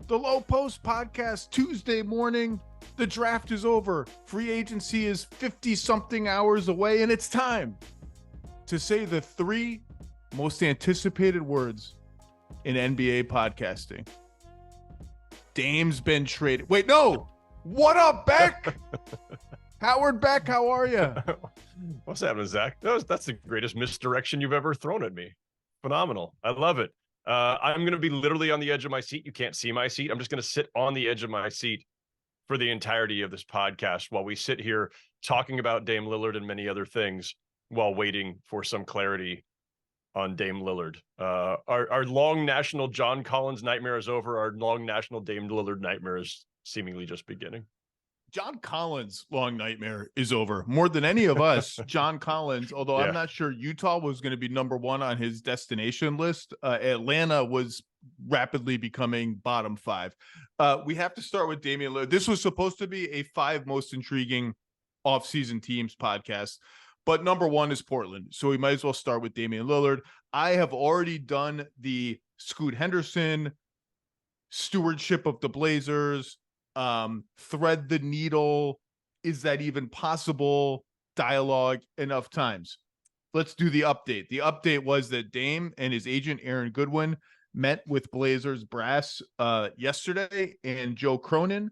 The Lowe Post podcast, Tuesday morning. The draft is over. Free agency is 50-something hours away, and it's time to say the three most anticipated words in NBA podcasting. Dame's been traded. Wait, no. What up, Beck? Howard Beck, how are you? What's happening, Zach? That's the greatest misdirection you've ever thrown at me. Phenomenal. I love it. I'm going to be literally on the edge of my seat. You can't see my seat. I'm just going to sit on the edge of my seat for the entirety of this podcast while we sit here talking about Dame Lillard and many other things while waiting for some clarity on Dame Lillard. Our long national John Collins nightmare is over. Our long national Dame Lillard nightmare is seemingly just beginning. John Collins' long nightmare is over. More than any of us, John Collins, although I'm not sure Utah was going to be number one on his destination list. Atlanta was rapidly becoming bottom five. We have to start with Damian Lillard. This was supposed to be a five most intriguing offseason teams podcast, but number one is Portland. So we might as well start with Damian Lillard. I have already done the Scoot Henderson stewardship of the Blazers, thread the needle, is that even possible dialogue enough times. Let's do the update. The update was that Dame and his agent Aaron Goodwin met with Blazers brass yesterday, and Joe Cronin,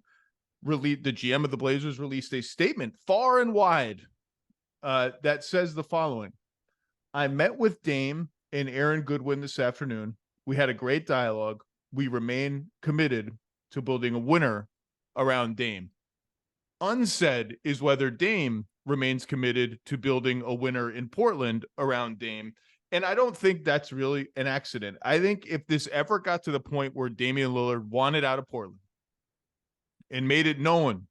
the GM of the Blazers, released a statement far and wide that says the following: I met with Dame and Aaron Goodwin this afternoon. We had a great dialogue. We remain committed to building a winner around Dame. Unsaid is whether Dame remains committed to building a winner in Portland around Dame. And I don't think that's really an accident. I think if this ever got to the point where Damian Lillard wanted out of Portland and made it known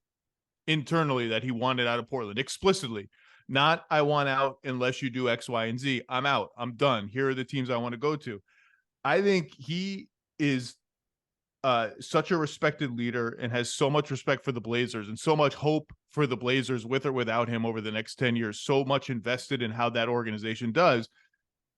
internally that he wanted out of Portland explicitly, not I want out unless you do X, Y, and Z. I'm out. I'm done. Here are the teams I want to go to. I think he is such a respected leader and has so much respect for the Blazers and so much hope for the Blazers with or without him over the next 10 years, so much invested in how that organization does,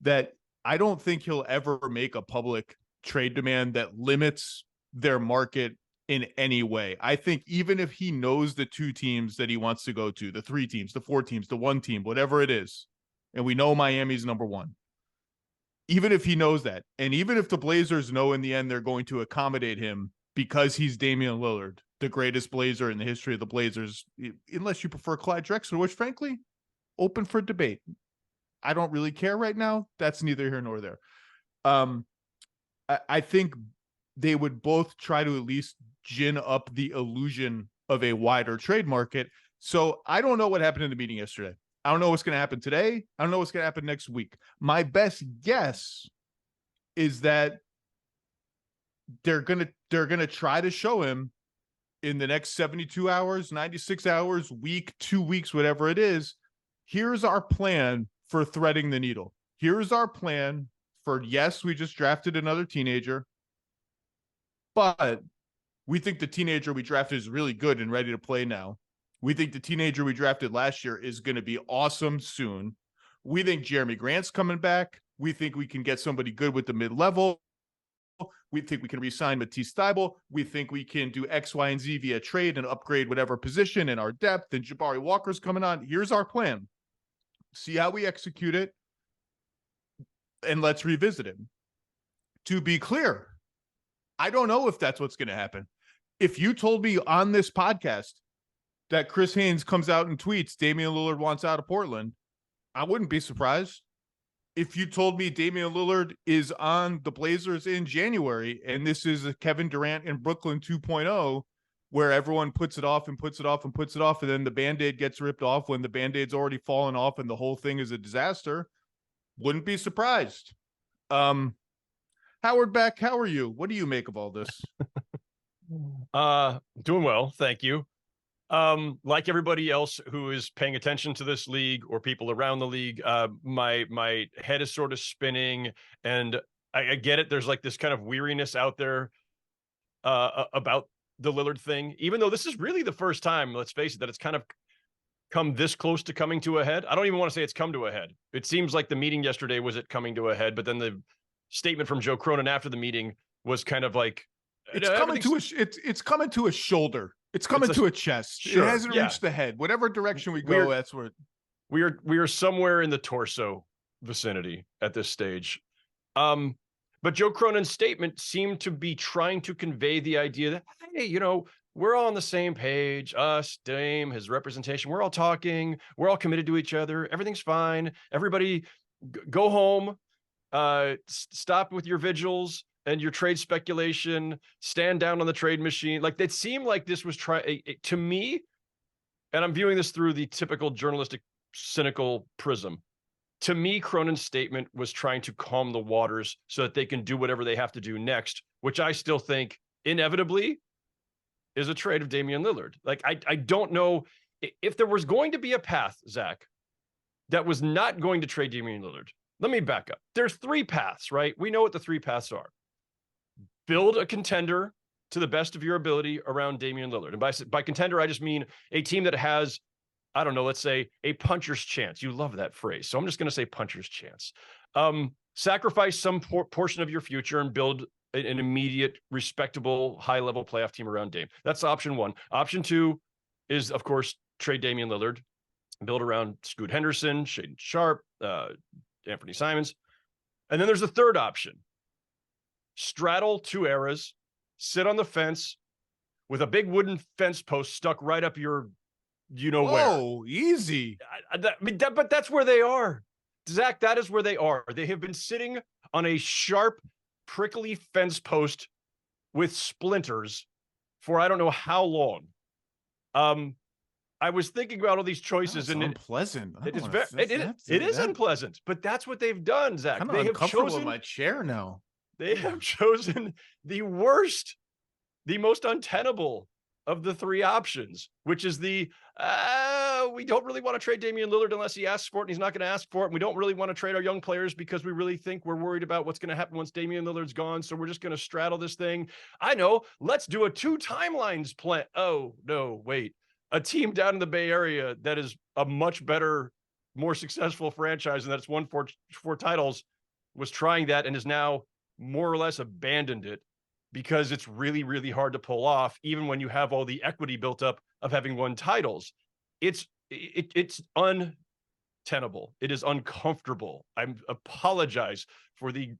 that I don't think he'll ever make a public trade demand that limits their market in any way. I think even if he knows the two teams that he wants to go to, the three teams, the four teams, the one team, whatever it is, and we know Miami's number one, even if he knows that, and even if the Blazers know in the end they're going to accommodate him because he's Damian Lillard, the greatest Blazer in the history of the Blazers, unless you prefer Clyde Drexler, which frankly, open for debate. I don't really care right now. That's neither here nor there. I think they would both try to at least gin up the illusion of a wider trade market. So I don't know what happened in the meeting yesterday. I don't know what's going to happen today. I don't know what's going to happen next week. My best guess is that they're going to try to show him in the next 72 hours, 96 hours, week, 2 weeks, whatever it is. Here's our plan for threading the needle. Here's our plan for, yes, we just drafted another teenager, but we think the teenager we drafted is really good and ready to play now. We think the teenager we drafted last year is going to be awesome soon. We think Jeremy Grant's coming back. We think we can get somebody good with the mid-level. We think we can re-sign Matisse Thybulle. We think we can do X, Y, and Z via trade and upgrade whatever position in our depth. And Jabari Walker's coming on. Here's our plan. See how we execute it, and let's revisit it. To be clear, I don't know if that's what's going to happen. If you told me on this podcast that Chris Haynes comes out and tweets Damian Lillard wants out of Portland, I wouldn't be surprised. If you told me Damian Lillard is on the Blazers in January and this is a Kevin Durant in Brooklyn 2.0, where everyone puts it off and puts it off and puts it off, and then the Band-Aid gets ripped off when the Band-Aid's already fallen off and the whole thing is a disaster, wouldn't be surprised. Howard Beck, how are you? What do you make of all this? Doing well, thank you. Like everybody else who is paying attention to this league or people around the league, my head is sort of spinning, and I get it. There's like this kind of weariness out there about the Lillard thing, even though this is really the first time, let's face it, that it's kind of come this close to coming to a head. I don't even want to say it's come to a head. It seems like the meeting yesterday was it coming to a head, but then the statement from Joe Cronin after the meeting was kind of like It's coming to it's coming to a shoulder. It's coming to a chest. Sure, it hasn't reached the head. Whatever direction we go, that's where we are somewhere in the torso vicinity at this stage. But Joe Cronin's statement seemed to be trying to convey the idea that, hey, you know, we're all on the same page. Us, Dame, his representation. We're all talking. We're all committed to each other. Everything's fine. Everybody go home. Stop with your vigils and your trade speculation. Stand down on the trade machine. Like, it seemed like this was to me, and I'm viewing this through the typical journalistic cynical prism. To me, Cronin's statement was trying to calm the waters so that they can do whatever they have to do next, which I still think inevitably is a trade of Damian Lillard. Like, I don't know if there was going to be a path, Zach, that was not going to trade Damian Lillard. Let me back up. There's 3 paths, right? We know what the 3 paths are. Build a contender to the best of your ability around Damian Lillard. And by contender, I just mean a team that has, I don't know, let's say a puncher's chance. You love that phrase. So I'm just going to say puncher's chance. Sacrifice some portion of your future and build an immediate, respectable, high-level playoff team around Dame. That's option 1. Option 2 is, of course, trade Damian Lillard, build around Scoot Henderson, Shaedon Sharpe, Anthony Simons. And then there's a third option. Straddle 2 eras, sit on the fence with a big wooden fence post stuck right up your where. Oh, easy. But that's where they are. Zach, that is where they are. They have been sitting on a sharp, prickly fence post with splinters for I don't know how long. I was thinking about all these choices, and unpleasant. It is unpleasant, but that's what they've done, Zach. They have chosen in my chair now. They have chosen the worst, the most untenable of the 3 options, which is we don't really want to trade Damian Lillard unless he asks for it, and he's not going to ask for it. And we don't really want to trade our young players because we really think we're worried about what's going to happen once Damian Lillard's gone. So we're just going to straddle this thing. I know. Let's do a 2 timelines plan. Oh, no, wait. A team down in the Bay Area that is a much better, more successful franchise and that's won 4 titles was trying that and has now more or less abandoned it because it's really, really hard to pull off, even when you have all the equity built up of having won titles. It's untenable. It is uncomfortable. I apologize for the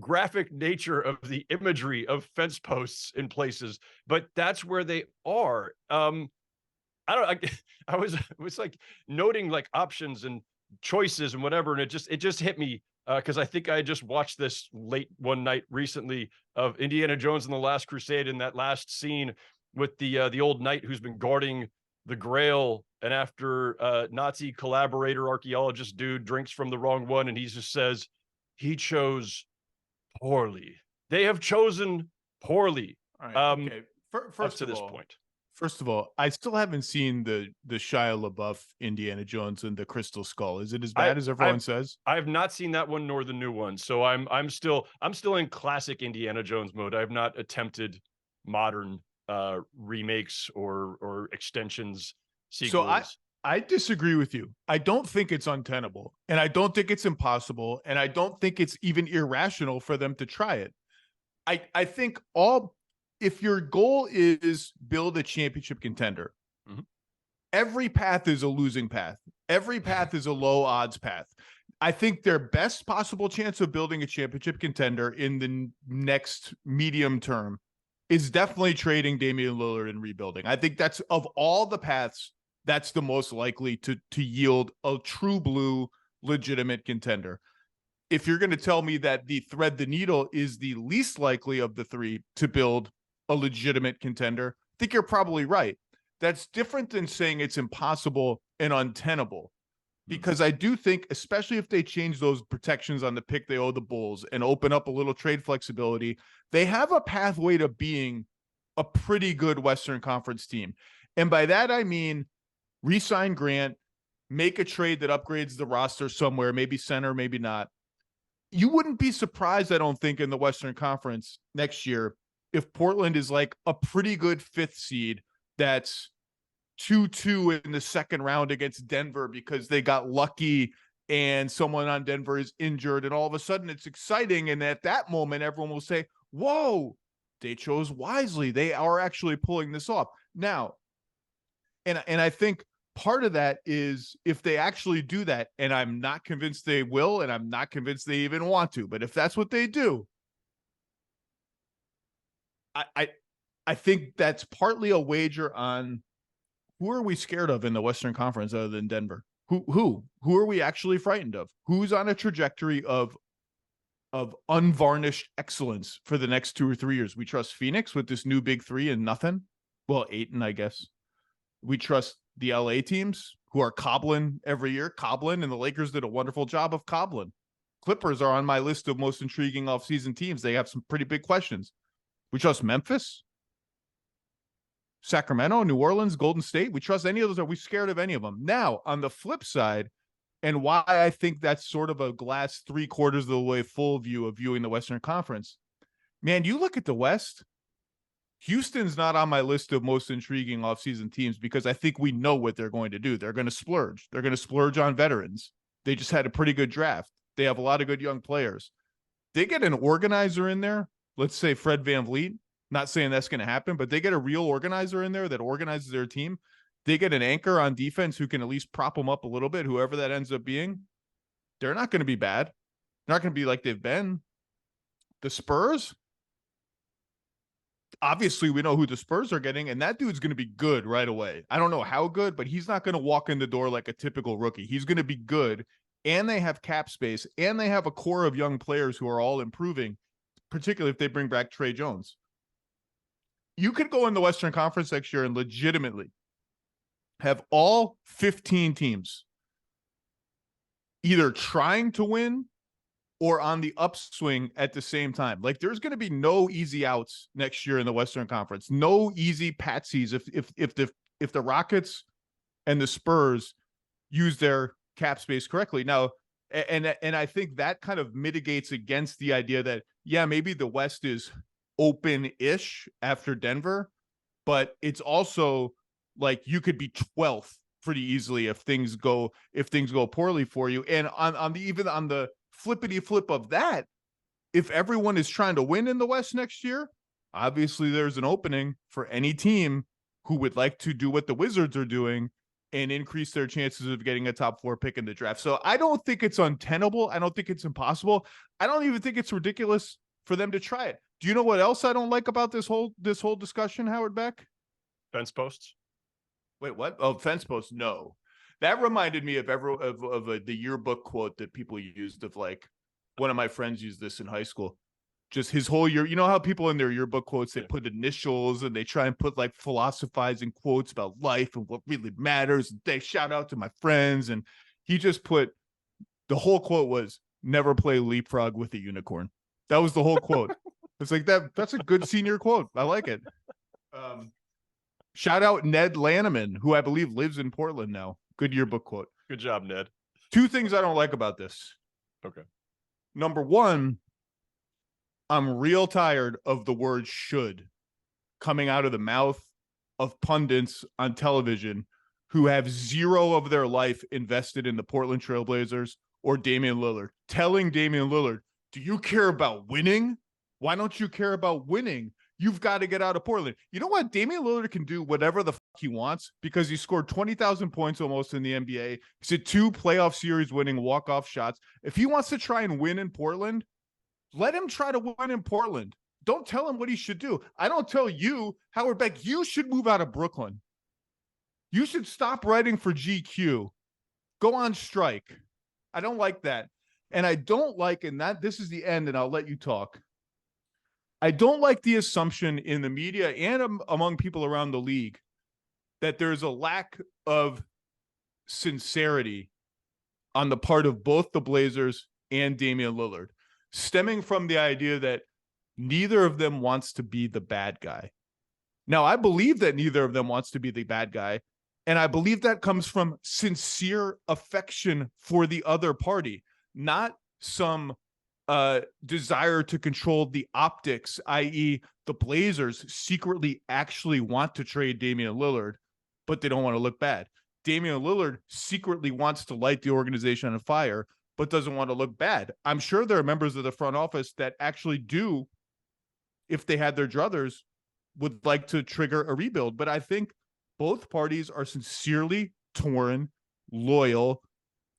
graphic nature of the imagery of fence posts in places, but that's where they are. I was like noting like options and choices and whatever, and it just hit me because I think I just watched this late one night recently of Indiana Jones and the Last Crusade, in that last scene with the old knight who's been guarding the Grail, and after Nazi collaborator archaeologist dude drinks from the wrong one, and he just says he chose poorly. They have chosen poorly. All right, okay. First to this point. First of all, I still haven't seen the Shia LaBeouf Indiana Jones and the Crystal Skull. Is it as bad as everyone says? I have not seen that one nor the new one, so I'm still in classic Indiana Jones mode. I have not attempted modern remakes or extensions, sequels. So I disagree with you. I don't think it's untenable, and I don't think it's impossible, and I don't think it's even irrational for them to try it. I think if your goal is build a championship contender, every path is a losing path. Every path is a low odds path. I think their best possible chance of building a championship contender in the next medium term is definitely trading Damian Lillard and rebuilding. I think that's, of all the paths, that's the most likely to yield a true blue legitimate contender. If you're going to tell me that the thread the needle is the least likely of the 3 to build a legitimate contender, I think you're probably right. That's different than saying it's impossible and untenable, because I do think, especially if they change those protections on the pick they owe the Bulls and open up a little trade flexibility, they have a pathway to being a pretty good Western Conference team. And by that, I mean, re-sign Grant, make a trade that upgrades the roster somewhere, maybe center, maybe not. You wouldn't be surprised, I don't think, in the Western Conference next year if Portland is like a pretty good 5th seed that's 2-2 in the second round against Denver because they got lucky and someone on Denver is injured, and all of a sudden it's exciting. And at that moment, everyone will say, whoa, They chose wisely. They are actually pulling this off. Now, and I think part of that is if they actually do that, and I'm not convinced they will, and I'm not convinced they even want to, but if that's what they do, I think that's partly a wager on who are we scared of in the Western Conference other than Denver? Who are we actually frightened of? Who's on a trajectory of unvarnished excellence for the next 2 or 3 years? We trust Phoenix with this new big three and nothing. Well, Ayton, I guess. We trust the LA teams who are cobbling every year. Cobbling, and the Lakers did a wonderful job of cobbling. Clippers are on my list of most intriguing offseason teams. They have some pretty big questions. We trust Memphis, Sacramento, New Orleans, Golden State. We trust any of those. Are we scared of any of them? Now, on the flip side, and why I think that's sort of a glass 3/4 of the way full view of viewing the Western Conference. Man, you look at the West, Houston's not on my list of most intriguing offseason teams because I think we know what they're going to do. They're going to splurge. They're going to splurge on veterans. They just had a pretty good draft. They have a lot of good young players. They get an organizer in there, let's say Fred VanVleet. Not saying that's going to happen, but they get a real organizer in there that organizes their team. They get an anchor on defense who can at least prop them up a little bit, whoever that ends up being. They're not going to be bad. They're not going to be like they've been. The Spurs, obviously we know who the Spurs are getting, and that dude's going to be good right away. I don't know how good, but he's not going to walk in the door like a typical rookie. He's going to be good, and they have cap space, and they have a core of young players who are all improving, particularly if they bring back Trey Jones. You could go in the Western Conference next year and legitimately have all 15 teams either trying to win or on the upswing at the same time. Like, there's going to be no easy outs next year in the Western Conference. No easy patsies if the Rockets and the Spurs use their cap space correctly. Now, and I think that kind of mitigates against the idea that, yeah, maybe the West is open-ish after Denver, but it's also like you could be 12th pretty easily if things go poorly for you. And on the flippity flip of that, if everyone is trying to win in the West next year, obviously there's an opening for any team who would like to do what the Wizards are doing and increase their chances of getting a top 4 pick in the draft. So I don't think it's untenable. I don't think it's impossible. I don't even think it's ridiculous for them to try it. Do you know what else I don't like about this whole discussion, Howard Beck? Fence posts. Wait, what? Oh, fence posts. No, that reminded me of the yearbook quote that people used of, like, one of my friends used this in high school. Just his whole year. You know how people in their yearbook quotes, they put initials and they try and put like philosophizing quotes about life and what really matters. They shout out to my friends. And he just put, the whole quote was, never play leapfrog with a unicorn. That was the whole quote. It's like that's a good senior quote. I like it. Shout out Ned Lanneman, who I believe lives in Portland now. Good yearbook quote. Good job, Ned. 2 things I don't like about this. Okay. Number 1, I'm real tired of the word should coming out of the mouth of pundits on television who have 0 of their life invested in the Portland Trailblazers or Damian Lillard. Telling Damian Lillard, do you care about winning? Why don't you care about winning? You've got to get out of Portland. You know what? Damian Lillard can do whatever the fuck he wants because he scored 20,000 points almost in the NBA. He's had 2 playoff series winning walk-off shots. If he wants to try and win in Portland, let him try to win in Portland. Don't tell him what he should do. I don't tell you, Howard Beck, you should move out of Brooklyn. You should stop writing for GQ. Go on strike. I don't like that. And I don't like, and that this is the end, and I'll let you talk. I don't like the assumption in the media and among people around the league that there's a lack of sincerity on the part of both the Blazers and Damian Lillard, stemming from the idea that neither of them wants to be the bad guy. Now, I believe that neither of them wants to be the bad guy, and I believe that comes from sincere affection for the other party, not some desire to control the optics, i.e. the Blazers secretly actually want to trade Damian Lillard, but they don't want to look bad. Damian Lillard secretly wants to light the organization on fire, but doesn't want to look bad. I'm sure there are members of the front office that actually do if they had their druthers, would like to trigger a rebuild. But I think both parties are sincerely torn, loyal,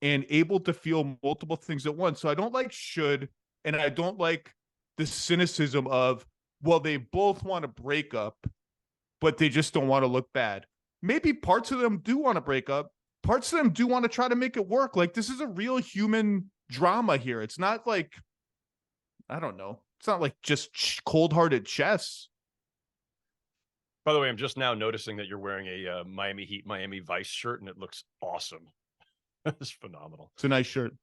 and able to feel multiple things at once. So I don't like should, and I don't like the cynicism of, well, they both want to break up, but they just don't want to look bad. Maybe parts of them do want to break up. Parts of them do want to try to make it work. Like, this is a real human drama here. It's not like, I don't know. It's not like just cold-hearted chess. By the way, I'm just now noticing that you're wearing a Miami Heat, Miami Vice shirt, and it looks awesome. It's phenomenal. It's a nice shirt.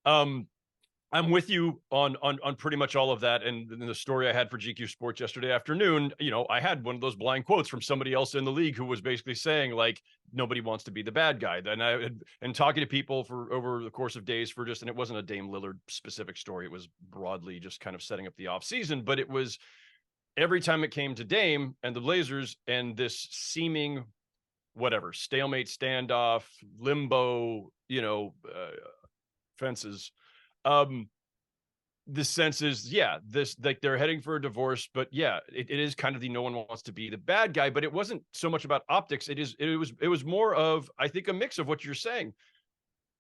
I'm with you on pretty much all of that. And in the story I had for GQ Sports yesterday afternoon, you know, I had one of those blind quotes from somebody else in the league who was basically saying, like, nobody wants to be the bad guy. And talking to people for over the course of days for just, and it wasn't a Dame Lillard specific story. It was broadly just kind of setting up the offseason, but it was every time it came to Dame and the Blazers and this seeming whatever, stalemate, standoff, limbo, you know, fences. The sense is, yeah, this, like, they're heading for a divorce, but yeah, it is kind of the no one wants to be the bad guy, but it wasn't so much about optics. It was more of, I think, a mix of what you're saying.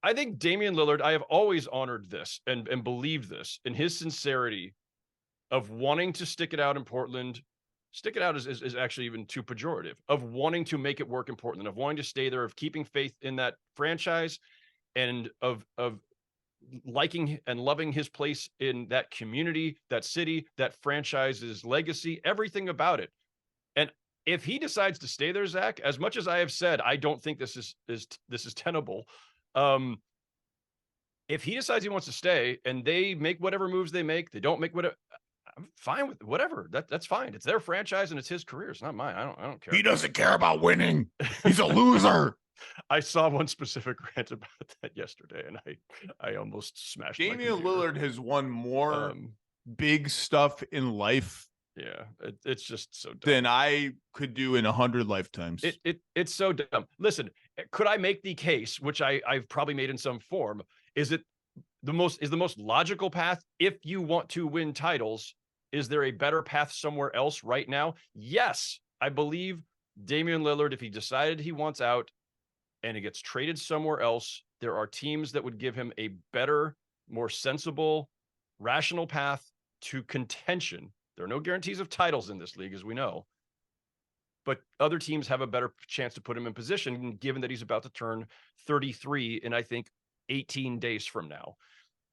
I think Damian Lillard, I have always honored this and believed this in his sincerity of wanting to stick it out in Portland. Stick it out is actually even too pejorative, of wanting to make it work in Portland, of wanting to stay there, of keeping faith in that franchise, and of liking and loving his place in that community, that city, that franchise's legacy, everything about it. And if he decides to stay there, Zach, as much as I have said, I don't think this is tenable. If he decides he wants to stay and they make whatever moves they make, they don't make whatever, I'm fine with whatever. That's fine. It's their franchise and it's his career. It's not mine. I don't care. He doesn't care about winning. He's a loser. I saw one specific rant about that yesterday, and I almost smashed. Damian Lillard has won more big stuff in life. Yeah, it's just so dumb. Than I could do in 100 lifetimes. It's so dumb. Listen, could I make the case, which I've probably made in some form? Is the most logical path if you want to win titles? Is there a better path somewhere else right now? Yes, I believe Damian Lillard, if he decided he wants out and he gets traded somewhere else, there are teams that would give him a better, more sensible, rational path to contention. There are no guarantees of titles in this league, as we know, but other teams have a better chance to put him in position, given that he's about to turn 33 in, I think, 18 days from now.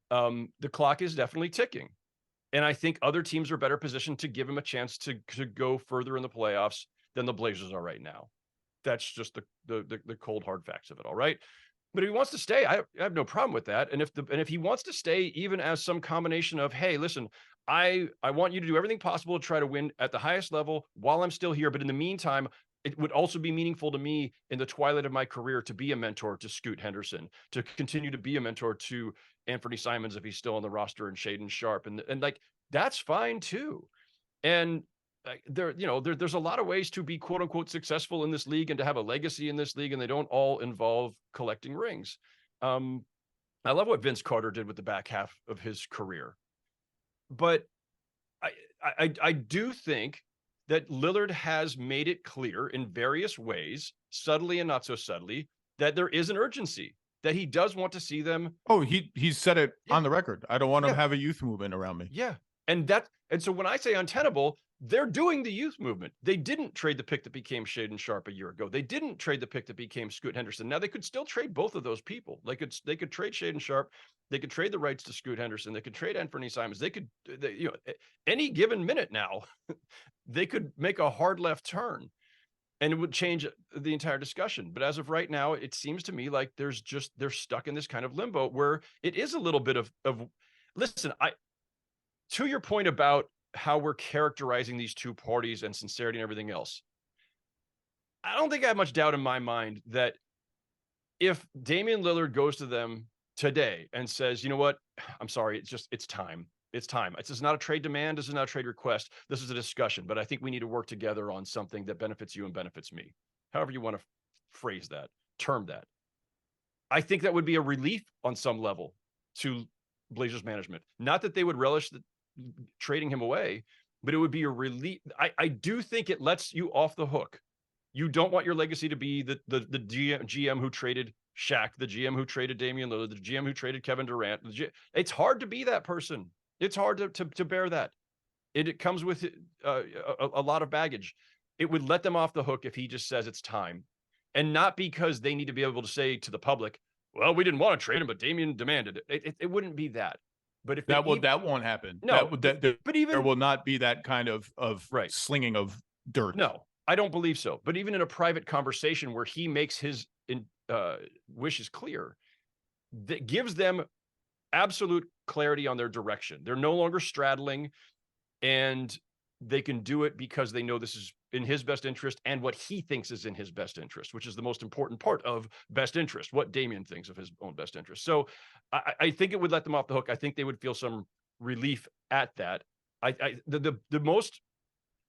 The clock is definitely ticking. And I think other teams are better positioned to give him a chance to go further in the playoffs than the Blazers are right now. That's just the cold hard facts of it. All right. But if he wants to stay, I have no problem with that. And if he wants to stay, even as some combination of, hey, listen, I want you to do everything possible to try to win at the highest level while I'm still here. But in the meantime, it would also be meaningful to me in the twilight of my career to be a mentor to Scoot Henderson, to continue to be a mentor to Anthony Simons if he's still on the roster, and Shaedon Sharpe, and like, that's fine too. And there's a lot of ways to be quote unquote successful in this league and to have a legacy in this league, and they don't all involve collecting rings. I love what Vince Carter did with the back half of his career, but I do think that Lillard has made it clear in various ways, subtly and not so subtly, that there is an urgency, that he does want to see them. Oh, he said it on the record. I don't want to have a youth movement around me. Yeah. And so when I say untenable, they're doing the youth movement. They didn't trade the pick that became Shaedon Sharpe a year ago. They didn't trade the pick that became Scoot Henderson. Now they could still trade both of those people. They could trade Shaedon Sharpe. They could trade the rights to Scoot Henderson. They could trade Anthony Simons. Any given minute now, they could make a hard left turn, and it would change the entire discussion. But as of right now, it seems to me like they're stuck in this kind of limbo where it is a little bit of listen, to your point about how we're characterizing these two parties and sincerity and everything else, I don't think I have much doubt in my mind that if Damian Lillard goes to them today and says, you know what, I'm sorry, it's time. It's time. This is not a trade demand. This is not a trade request. This is a discussion, but I think we need to work together on something that benefits you and benefits me. However you want to phrase that, term that. I think that would be a relief on some level to Blazers management. Not that they would relish trading him away, but it would be a relief. I do think it lets you off the hook. You don't want your legacy to be the GM who traded Shaq, the GM who traded Damian Lillard, the GM who traded Kevin Durant. It's hard to be that person. It's hard to bear that. It comes with a lot of baggage. It would let them off the hook if he just says it's time, and not because they need to be able to say to the public, well, we didn't want to trade him, but Damian demanded it. It wouldn't be that. But if that won't happen. No, but even there will not be that kind of right. slinging of dirt. No, I don't believe so. But even in a private conversation where he makes his wishes clear, that gives them absolute clarity on their direction. They're no longer straddling, and they can do it because they know this is in his best interest and what he thinks is in his best interest, which is the most important part of best interest, what Damian thinks of his own best interest. So I think it would let them off the hook. I think they would feel some relief at that. The most,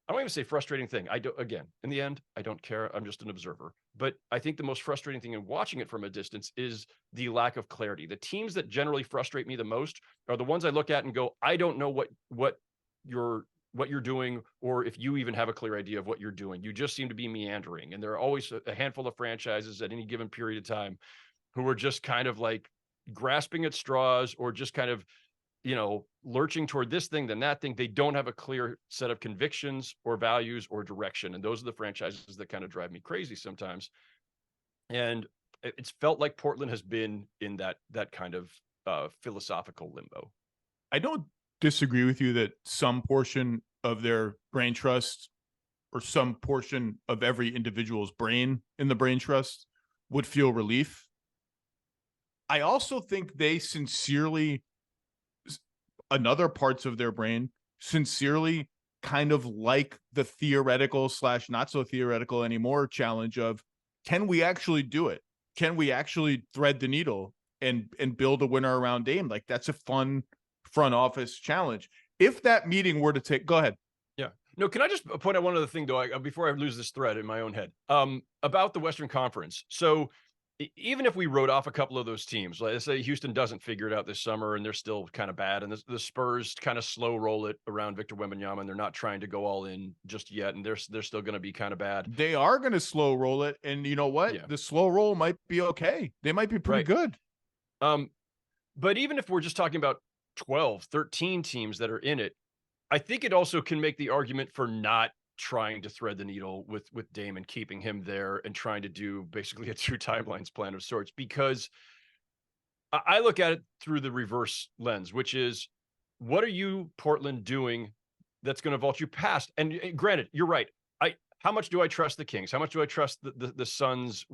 I don't even say frustrating thing. Again, in the end, I don't care. I'm just an observer. But I think the most frustrating thing in watching it from a distance is the lack of clarity. The teams that generally frustrate me the most are the ones I look at and go, I don't know what you're doing, or if you even have a clear idea of what you're doing. You just seem to be meandering. And there are always a handful of franchises at any given period of time who are just kind of like grasping at straws, or just kind of, lurching toward this thing, then that thing. They don't have a clear set of convictions or values or direction. And those are the franchises that kind of drive me crazy sometimes. And it's felt like Portland has been in that kind of philosophical limbo. I don't disagree with you that some portion of their brain trust, or some portion of every individual's brain in the brain trust, would feel relief. I also think they sincerely, another parts of their brain sincerely kind of like the theoretical / not so theoretical anymore challenge of, can we actually do it? Can we actually thread the needle and build a winner around Dame? Like, that's a fun front office challenge. If that meeting were to take, go ahead. Yeah. No, can I just point out one other thing though, before I lose this thread in my own head, about the Western Conference. So even if we wrote off a couple of those teams, let's say Houston doesn't figure it out this summer and they're still kind of bad, and the Spurs kind of slow roll it around Victor Wembanyama, and they're not trying to go all in just yet, and they're still going to be kind of bad. They are going to slow roll it, and you know what? Yeah. The slow roll might be okay. They might be pretty good. But even if we're just talking about 12, 13 teams that are in it, I think it also can make the argument for not trying to thread the needle with Dame and keeping him there and trying to do basically a 2 timelines plan of sorts, because I look at it through the reverse lens, which is, what are you, Portland, doing that's going to vault you past? And granted, you're right. How much do I trust the Kings? How much do I trust the Suns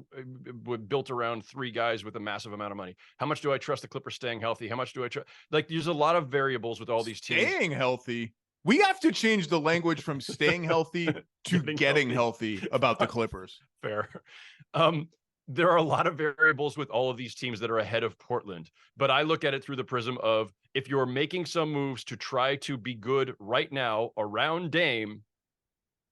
built around 3 guys with a massive amount of money? How much do I trust the Clippers staying healthy? How much do I trust? Like, there's a lot of variables with all these teams. Staying healthy? We have to change the language from staying healthy to getting healthy about the Clippers. Fair. There are a lot of variables with all of these teams that are ahead of Portland, but I look at it through the prism of, if you're making some moves to try to be good right now around Dame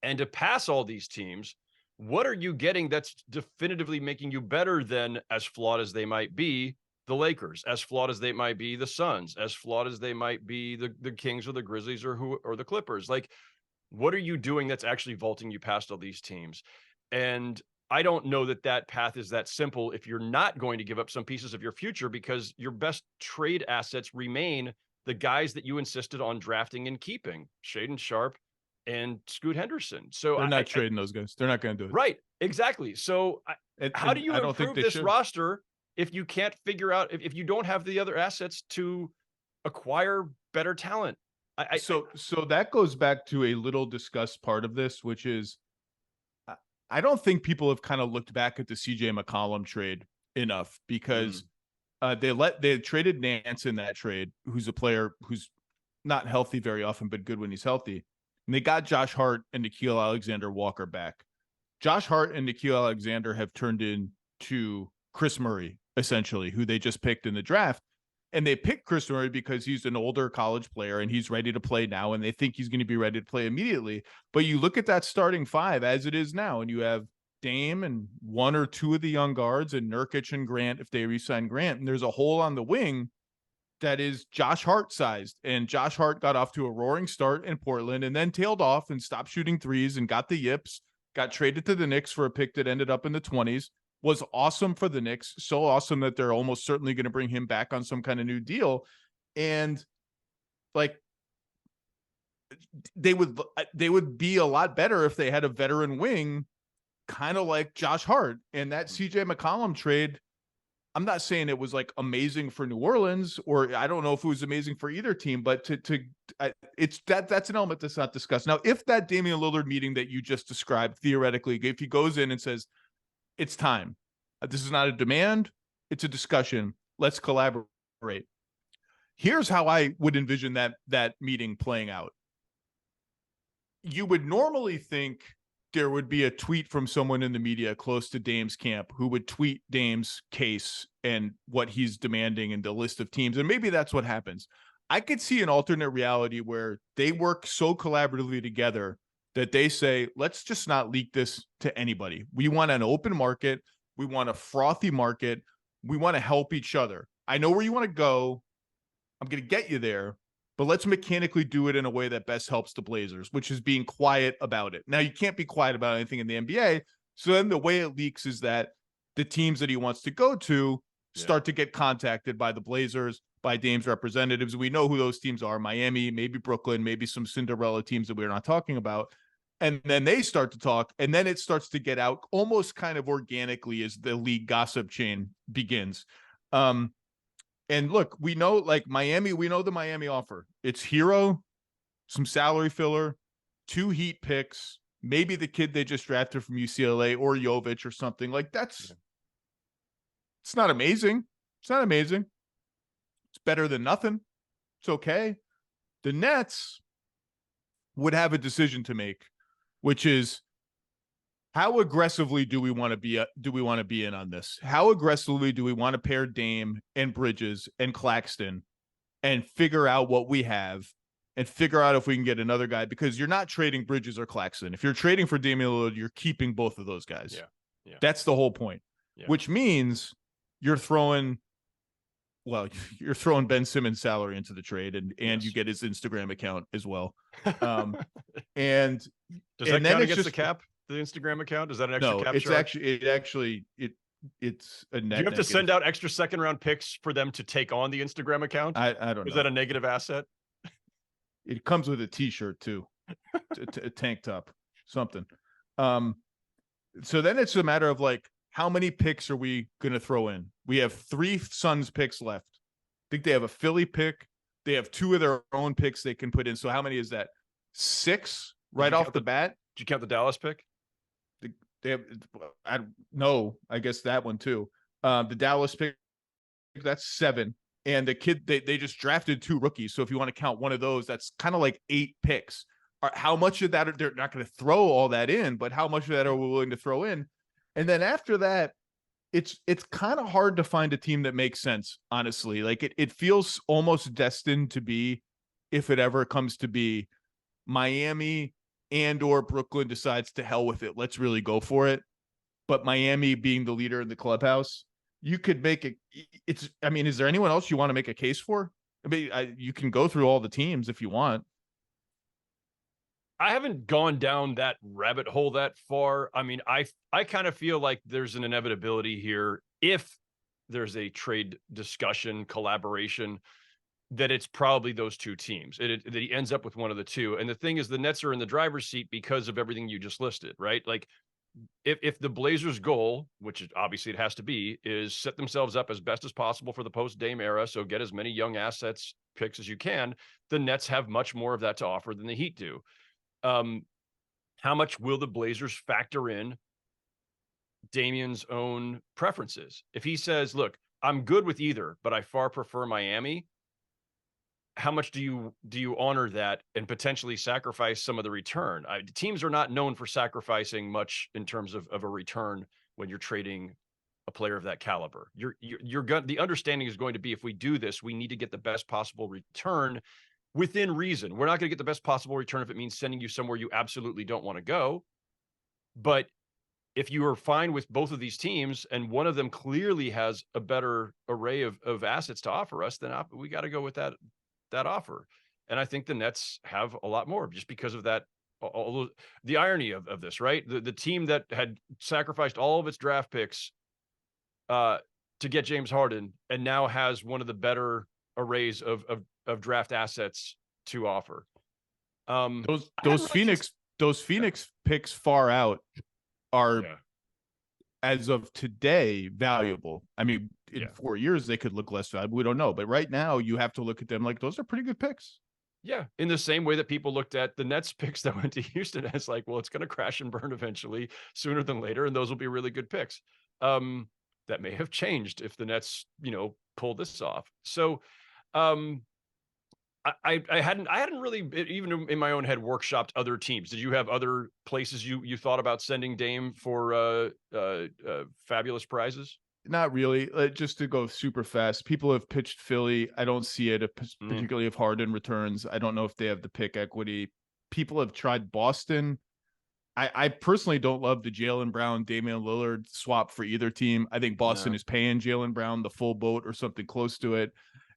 and to pass all these teams, what are you getting that's definitively making you better than, as flawed as they might be, the Lakers, as flawed as they might be the Suns, as flawed as they might be the Kings or the Grizzlies or the Clippers? Like, what are you doing that's actually vaulting you past all these teams? And I don't know that path is that simple if you're not going to give up some pieces of your future, because your best trade assets remain the guys that you insisted on drafting and keeping, Shaedon Sharpe and Scoot Henderson. So they're not trading those guys. They're not going to do it. Right. Exactly. So how do you improve this roster if you can't figure out, if you don't have the other assets to acquire better talent? So that goes back to a little discussed part of this, which is, I don't think people have kind of looked back at the CJ McCollum trade enough, because they traded Nance in that trade, who's a player who's not healthy very often, but good when he's healthy. And they got Josh Hart and Nickeil Alexander-Walker back. Josh Hart and Nickeil Alexander have turned into Chris Murray, essentially, who they just picked in the draft. And they picked Chris Murray because he's an older college player and he's ready to play now, and they think he's going to be ready to play immediately. But you look at that starting 5 as it is now, and you have Dame and 1 or 2 of the young guards, and Nurkic and Grant if they re-sign Grant, and there's a hole on the wing. that is Josh Hart sized. And Josh Hart got off to a roaring start in Portland and then tailed off and stopped shooting threes and got the yips, got traded to the Knicks for a pick that ended up in the 20s, was awesome for the Knicks. So awesome that they're almost certainly going to bring him back on some kind of new deal. And like, they would be a lot better if they had a veteran wing, kind of like Josh Hart. And that CJ McCollum trade, I'm not saying it was like amazing for New Orleans, or I don't know if it was amazing for either team, but it's that's an element that's not discussed. Now, if that Damian Lillard meeting that you just described, theoretically, if he goes in and says, it's time, this is not a demand, it's a discussion, let's collaborate. Here's how I would envision that meeting playing out. You would normally think there would be a tweet from someone in the media close to Dame's camp who would tweet Dame's case and what he's demanding and the list of teams. And maybe that's what happens. I could see an alternate reality where they work so collaboratively together that they say, let's just not leak this to anybody. We want an open market. We want a frothy market. We want to help each other. I know where you want to go. I'm going to get you there. But let's mechanically do it in a way that best helps the Blazers, which is being quiet about it. Now, you can't be quiet about anything in the NBA. So then the way it leaks is that the teams that he wants to go to start to get contacted by the Blazers, by Dame's representatives. We know who those teams are: Miami, maybe Brooklyn, maybe some Cinderella teams that we're not talking about. And then they start to talk, and then it starts to get out almost kind of organically as the league gossip chain begins. And look, we know, like Miami, we know the Miami offer. It's Hero, some salary filler, 2 Heat picks, maybe the kid they just drafted from UCLA or Jovic or something. Like it's not amazing. It's not amazing. It's better than nothing. It's okay. The Nets would have a decision to make, which is, how aggressively do we want to be in on this? How aggressively do we want to pair Dame and Bridges and Claxton and figure out what we have and figure out if we can get another guy? Because you're not trading Bridges or Claxton. If you're trading for Damian Lillard, you're keeping both of those guys. Yeah. That's the whole point, which means you're throwing Ben Simmons' salary into the trade, and you get his Instagram account as well. And does that count against the cap? The Instagram account, is that an extra cap charge? It's a net. Do you have to send out extra second round picks for them to take on the Instagram account? I don't know. Is that a negative asset? It comes with a t-shirt too, a tank top, something. So then it's a matter of like, how many picks are we going to throw in? We have 3 Suns picks left. I think they have a Philly pick. They have 2 of their own picks they can put in. So how many is that? 6 right off the bat. Did you count the Dallas pick? They have, I guess that one too. The Dallas pick, that's 7. And the kid, they just drafted 2 rookies. So if you want to count one of those, that's kind of like 8 picks. How much of that, they're not going to throw all that in, but how much of that are we willing to throw in? And then after that, it's kind of hard to find a team that makes sense, honestly. Like it feels almost destined to be, if it ever comes to be, Miami and or Brooklyn decides to hell with it, let's really go for it. But Miami being the leader in the clubhouse, you could make it. Is there anyone else you want to make a case for? I mean, you can go through all the teams if you want. I haven't gone down that rabbit hole that far. I mean, I kind of feel like there's an inevitability here. If there's a trade discussion, collaboration, that it's probably those 2 teams, that he ends up with one of the 2. And the thing is, the Nets are in the driver's seat because of everything you just listed, right? Like if the Blazers' goal, which obviously it has to be, is set themselves up as best as possible for the post-Dame era, so get as many young assets picks as you can, the Nets have much more of that to offer than the Heat do. How much will the Blazers factor in Damian's own preferences? If he says, look, I'm good with either, but I far prefer Miami, how much do you honor that and potentially sacrifice some of the return? Teams are not known for sacrificing much in terms of a return when you're trading a player of that caliber. The understanding is going to be, if we do this, we need to get the best possible return within reason. We're not going to get the best possible return if it means sending you somewhere you absolutely don't want to go. But if you are fine with both of these teams and one of them clearly has a better array of assets to offer us, then we got to go with that offer. And I think the Nets have a lot more just because of that. The irony of this, right? The team that had sacrificed all of its draft picks to get James Harden and now has one of the better arrays of draft assets to offer. Those Phoenix picks far out are, as of today, valuable. I mean, in 4 years they could look less valuable. We don't know, but right now you have to look at them like those are pretty good picks. Yeah, in the same way that people looked at the Nets picks that went to Houston as like, well, it's going to crash and burn eventually, sooner than later, and those will be really good picks. That may have changed if the Nets, pull this off. So, I hadn't really, even in my own head, workshopped other teams. Did you have other places you thought about sending Dame for fabulous prizes? Not really. Just to go super fast, people have pitched Philly. I don't see it, particularly if Harden returns. I don't know if they have the pick equity. People have tried Boston. I personally don't love the Jaylen Brown, Damian Lillard swap for either team. I think Boston is paying Jaylen Brown the full boat or something close to it.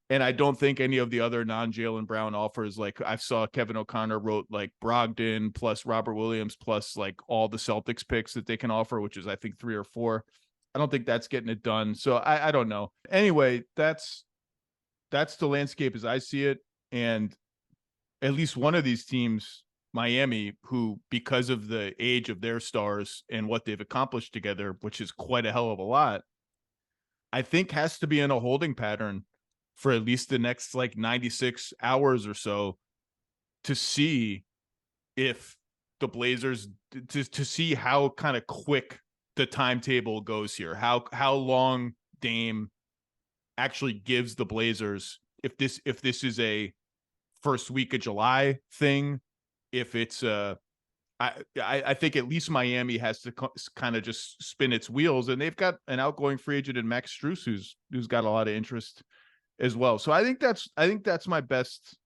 And I don't think any of the other non-Jaylen Brown offers, like I saw Kevin O'Connor wrote like Brogdon plus Robert Williams plus like all the Celtics picks that they can offer, which is I think 3 or 4. I don't think that's getting it done. So I don't know. Anyway, that's the landscape as I see it. And at least one of these teams, Miami, who because of the age of their stars and what they've accomplished together, which is quite a hell of a lot, I think has to be in a holding pattern for at least the next like 96 hours or so to see if the Blazers, to see how kind of quick the timetable goes here, how long Dame actually gives the Blazers, if this is a first week of July thing, if it's I think at least Miami has to kind of just spin its wheels, and they've got an outgoing free agent in Max Strus who's got a lot of interest as well. So I think that's my best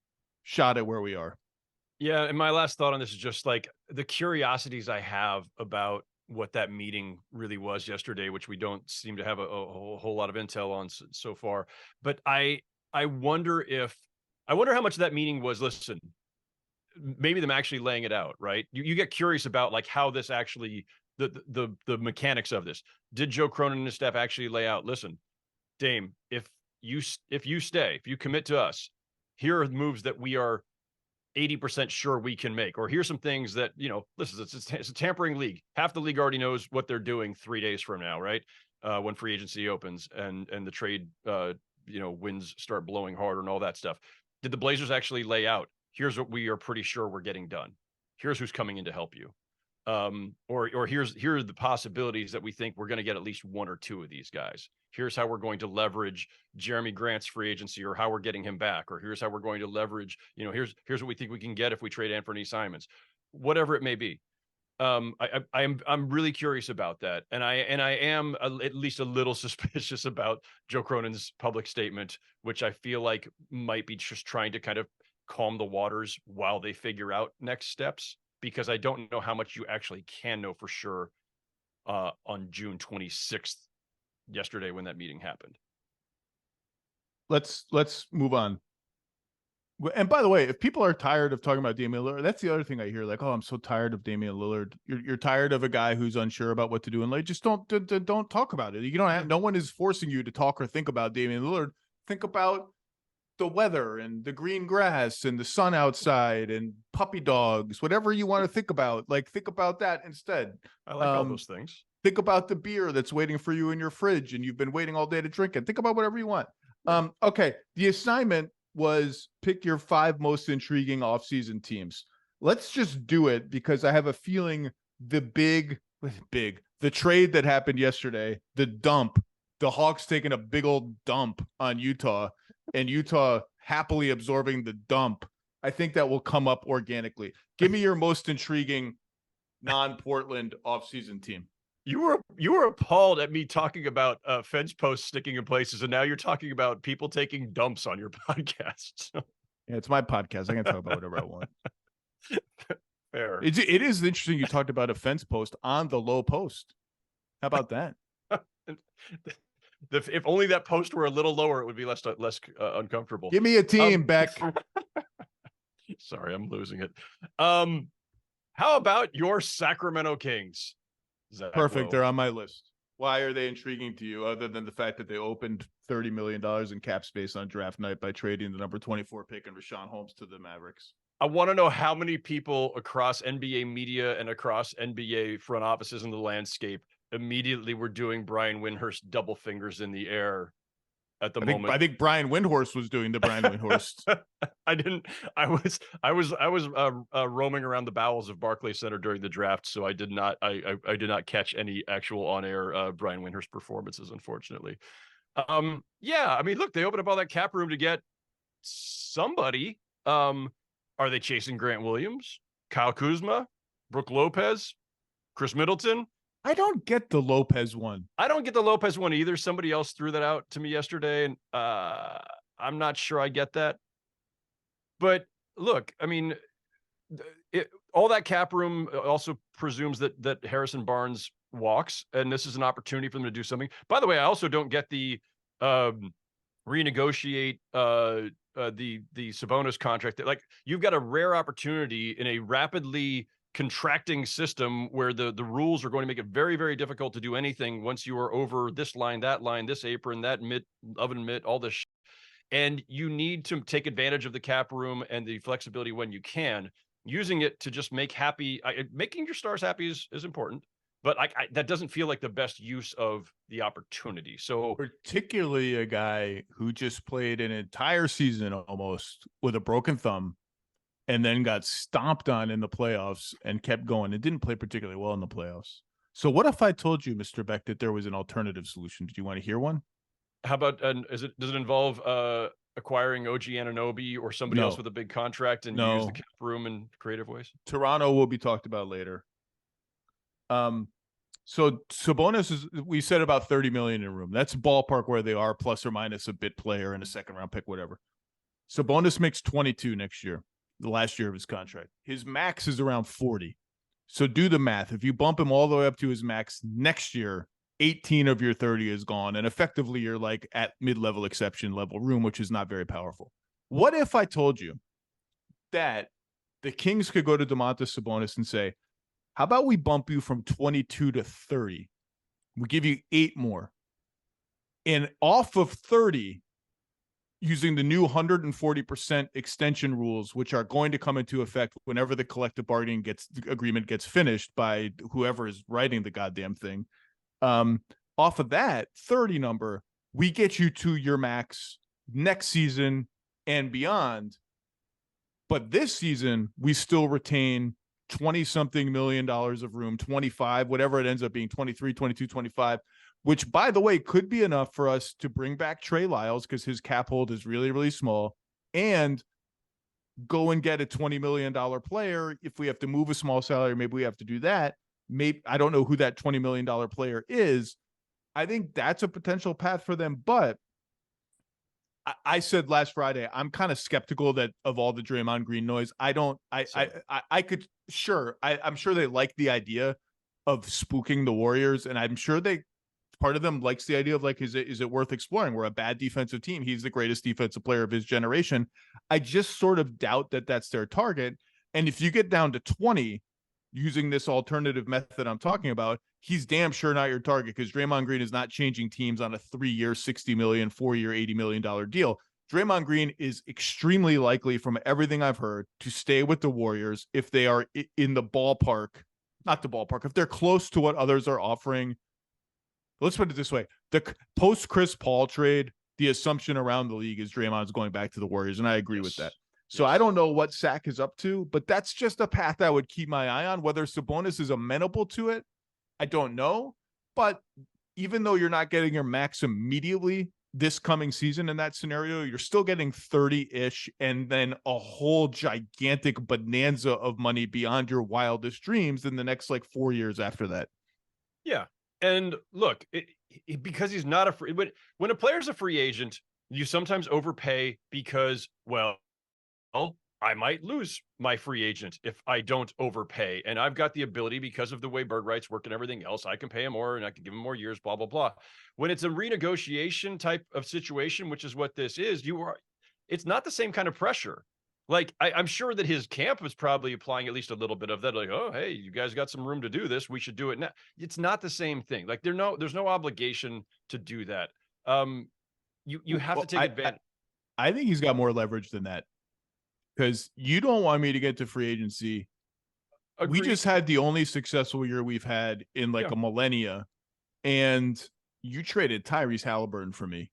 shot at where we are. Yeah, and my last thought on this is just like the curiosities I have about what that meeting really was yesterday, which we don't seem to have a whole lot of intel on so far. But I wonder how much of that meeting was, listen, maybe them actually laying it out, right? You get curious about like how this actually, the mechanics of this. Did Joe Cronin and his staff actually lay out, listen, Dame, if you stay, if you commit to us, here are the moves that we are 80% sure we can make, or here's some things that, listen, it's a tampering league. Half the league already knows what they're doing 3 days from now, right? When free agency opens and the trade, winds start blowing harder and all that stuff. Did the Blazers actually lay out, here's what we are pretty sure we're getting done. Here's who's coming in to help you. Or here are the possibilities that we think we're going to get at least 1 or 2 of these guys. Here's how we're going to leverage Jeremy Grant's free agency, or how we're getting him back, or here's how we're going to leverage, here's what we think we can get if we trade Anthony Simons, whatever it may be. I'm really curious about that, and I am at least a little suspicious about Joe Cronin's public statement, which I feel like might be just trying to kind of calm the waters while they figure out next steps, because I don't know how much you actually can know for sure on June 26th, yesterday, when that meeting happened. Let's move on. And by the way, if people are tired of talking about Damian Lillard, that's the other thing I hear. Like, oh, I'm so tired of Damian Lillard. You're tired of a guy who's unsure about what to do, and like, just don't talk about it. You don't have, no one is forcing you to talk or think about Damian Lillard. Think about the weather and the green grass and the sun outside and puppy dogs, whatever you want to think about. Like, think about that instead. I like all those things. Think about the beer that's waiting for you in your fridge and you've been waiting all day to drink it. Think about whatever you want. Okay. The assignment was pick your 5 most intriguing offseason teams. Let's just do it, because I have a feeling the trade that happened yesterday, the Hawks taking a big old dump on Utah and Utah happily absorbing the dump. I think that will come up organically. Give me your most intriguing non-Portland offseason team. You were appalled at me talking about fence posts sticking in places, and now you're talking about people taking dumps on your podcast. Yeah, it's my podcast. I can talk about whatever I want. Fair. It is interesting you talked about a fence post on the Lowe Post. How about that? If only that post were a little lower, it would be less uncomfortable. Give me a team, Beck. Sorry, I'm losing it. How about your Sacramento Kings? Zach Perfect. Lowe? They're on my list. Why are they intriguing to you, other than the fact that they opened $30 million in cap space on draft night by trading the number 24 pick and Rashawn Holmes to the Mavericks? I want to know how many people across NBA media and across NBA front offices in the landscape immediately were doing Brian Windhorst double fingers in the air at the moment. I think Brian Windhorst was doing the Brian Windhorst. I was roaming around the bowels of Barclays Center during the draft, so I did not catch any actual on-air Brian Windhorst performances, unfortunately. Yeah, I mean, look, they opened up all that cap room to get somebody. Are they chasing Grant Williams, Kyle Kuzma, Brook Lopez, Chris Middleton? I don't get the Lopez one. I don't get the Lopez one either. Somebody else threw that out to me yesterday, and I'm not sure I get that. But look, I mean, all that cap room also presumes that Harrison Barnes walks, and this is an opportunity for them to do something. By the way, I also don't get the renegotiate the Sabonis contract. Like, you've got a rare opportunity in a rapidly contracting system where the rules are going to make it very, very difficult to do anything once you are over this line, this apron, that oven mitt, all this shit. And you need to take advantage of the cap room and the flexibility when you can. Using it to just making your stars happy is important, but that doesn't feel like the best use of the opportunity. So particularly a guy who just played an entire season almost with a broken thumb, and then got stomped on in the playoffs and kept going. It didn't play particularly well in the playoffs. So what if I told you, Mr. Beck, that there was an alternative solution? Did you want to hear one? How about, does it involve acquiring OG Anunoby or somebody else with a big contract and use the cap room in creative ways? Toronto will be talked about later. So Sabonis we said about 30 million in room. That's ballpark where they are, plus or minus a bit player and a second round pick, whatever. Sabonis makes 22 next year, the last year of his contract. His max is around 40. So do the math. If you bump him all the way up to his max next year, 18 of your 30 is gone. And effectively you're like at mid-level exception level room, which is not very powerful. What if I told you that the Kings could go to Domantas Sabonis and say, how about we bump you from 22 to 30? We give you 8 more. And off of 30, using the new 140% extension rules, which are going to come into effect whenever the collective bargaining agreement gets finished by whoever is writing the goddamn thing. Off of that 30 number, we get you to your max next season and beyond. But this season, we still retain 20-something million dollars of room, 25, whatever it ends up being, 23, 22, 25, which, by the way, could be enough for us to bring back Trey Lyles because his cap hold is really, really small, and go and get a $20 million player. If we have to move a small salary, maybe we have to do that. Maybe I don't know who that $20 million player is. I think that's a potential path for them, but I said last Friday, I'm kind of skeptical that of all the Draymond Green noise. I'm sure they like the idea of spooking the Warriors, and I'm sure part of them likes the idea of like, is it worth exploring? We're a bad defensive team. He's the greatest defensive player of his generation. I just sort of doubt that that's their target. And if you get down to 20 using this alternative method I'm talking about, he's damn sure not your target, because Draymond Green is not changing teams on a 3-year, $60 million, 4-year, $80 million deal. Draymond Green is extremely likely, from everything I've heard, to stay with the Warriors if they are in the ballpark, not the ballpark, if they're close to what others are offering. Let's put it this way. The post Chris Paul trade, the assumption around the league is Draymond's going back to the Warriors, and I agree with that. So I don't know what Sack is up to, but that's just a path I would keep my eye on. Whether Sabonis is amenable to it, I don't know. But even though you're not getting your max immediately this coming season in that scenario, you're still getting 30-ish and then a whole gigantic bonanza of money beyond your wildest dreams in the next like 4 years after that. Yeah. And look, because he's not a free, when a player's a free agent, you sometimes overpay because, well, I might lose my free agent if I don't overpay. And I've got the ability, because of the way bird rights work and everything else, I can pay him more and I can give him more years, blah, blah, blah. When it's a renegotiation type of situation, which is what this is, it's not the same kind of pressure. Like, I'm sure that his camp was probably applying at least a little bit of that. Like, oh, hey, you guys got some room to do this. We should do it now. It's not the same thing. Like, there's no obligation to do that. You have to take advantage. I think he's got more leverage than that. Because you don't want me to get to free agency. Agreed. We just had the only successful year we've had in like a millennia, and you traded Tyrese Halliburton for me.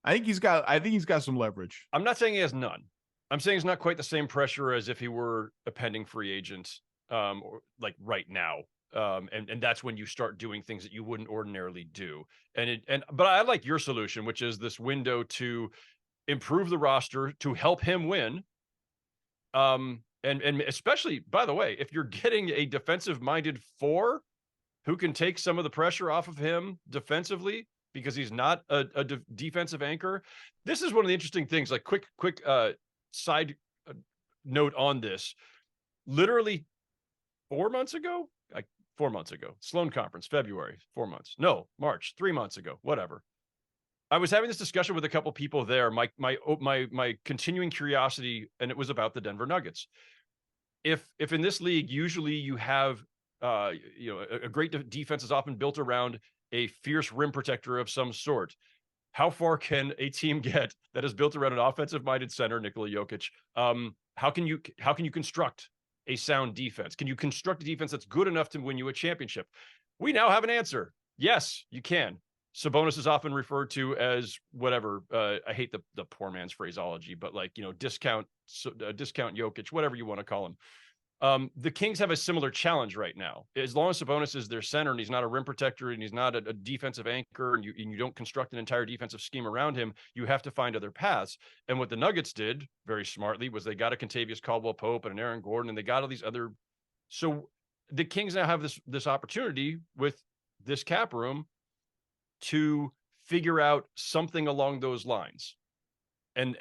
I think he's got some leverage. I'm not saying he has none. I'm saying it's not quite the same pressure as if he were a pending free agent, or like right now. And that's when you start doing things that you wouldn't ordinarily do. But I like your solution, which is this window to improve the roster to help him win. And especially, by the way, if you're getting a defensive-minded 4 who can take some of the pressure off of him defensively because he's not a defensive anchor. This is one of the interesting things. Like, quick side note on this. Literally 4 months ago, Sloan Conference, February, 4 months. No, March, 3 months ago, whatever. I was having this discussion with a couple people there. My continuing curiosity, and it was about the Denver Nuggets. If in this league, usually you have, a great defense is often built around a fierce rim protector of some sort. How far can a team get that is built around an offensive-minded center, Nikola Jokic? How can you construct a sound defense? Can you construct a defense that's good enough to win you a championship? We now have an answer. Yes, you can. Sabonis is often referred to as whatever. I hate the poor man's phraseology, but like, discount Jokic, whatever you want to call him. The Kings have a similar challenge right now. As long as Sabonis is their center and he's not a rim protector and he's not a defensive anchor, and you don't construct an entire defensive scheme around him, you have to find other paths. And what the Nuggets did very smartly was they got a Kentavious Caldwell-Pope and an Aaron Gordon, and they got all these other. So the Kings now have this opportunity with this cap room to figure out something along those lines. And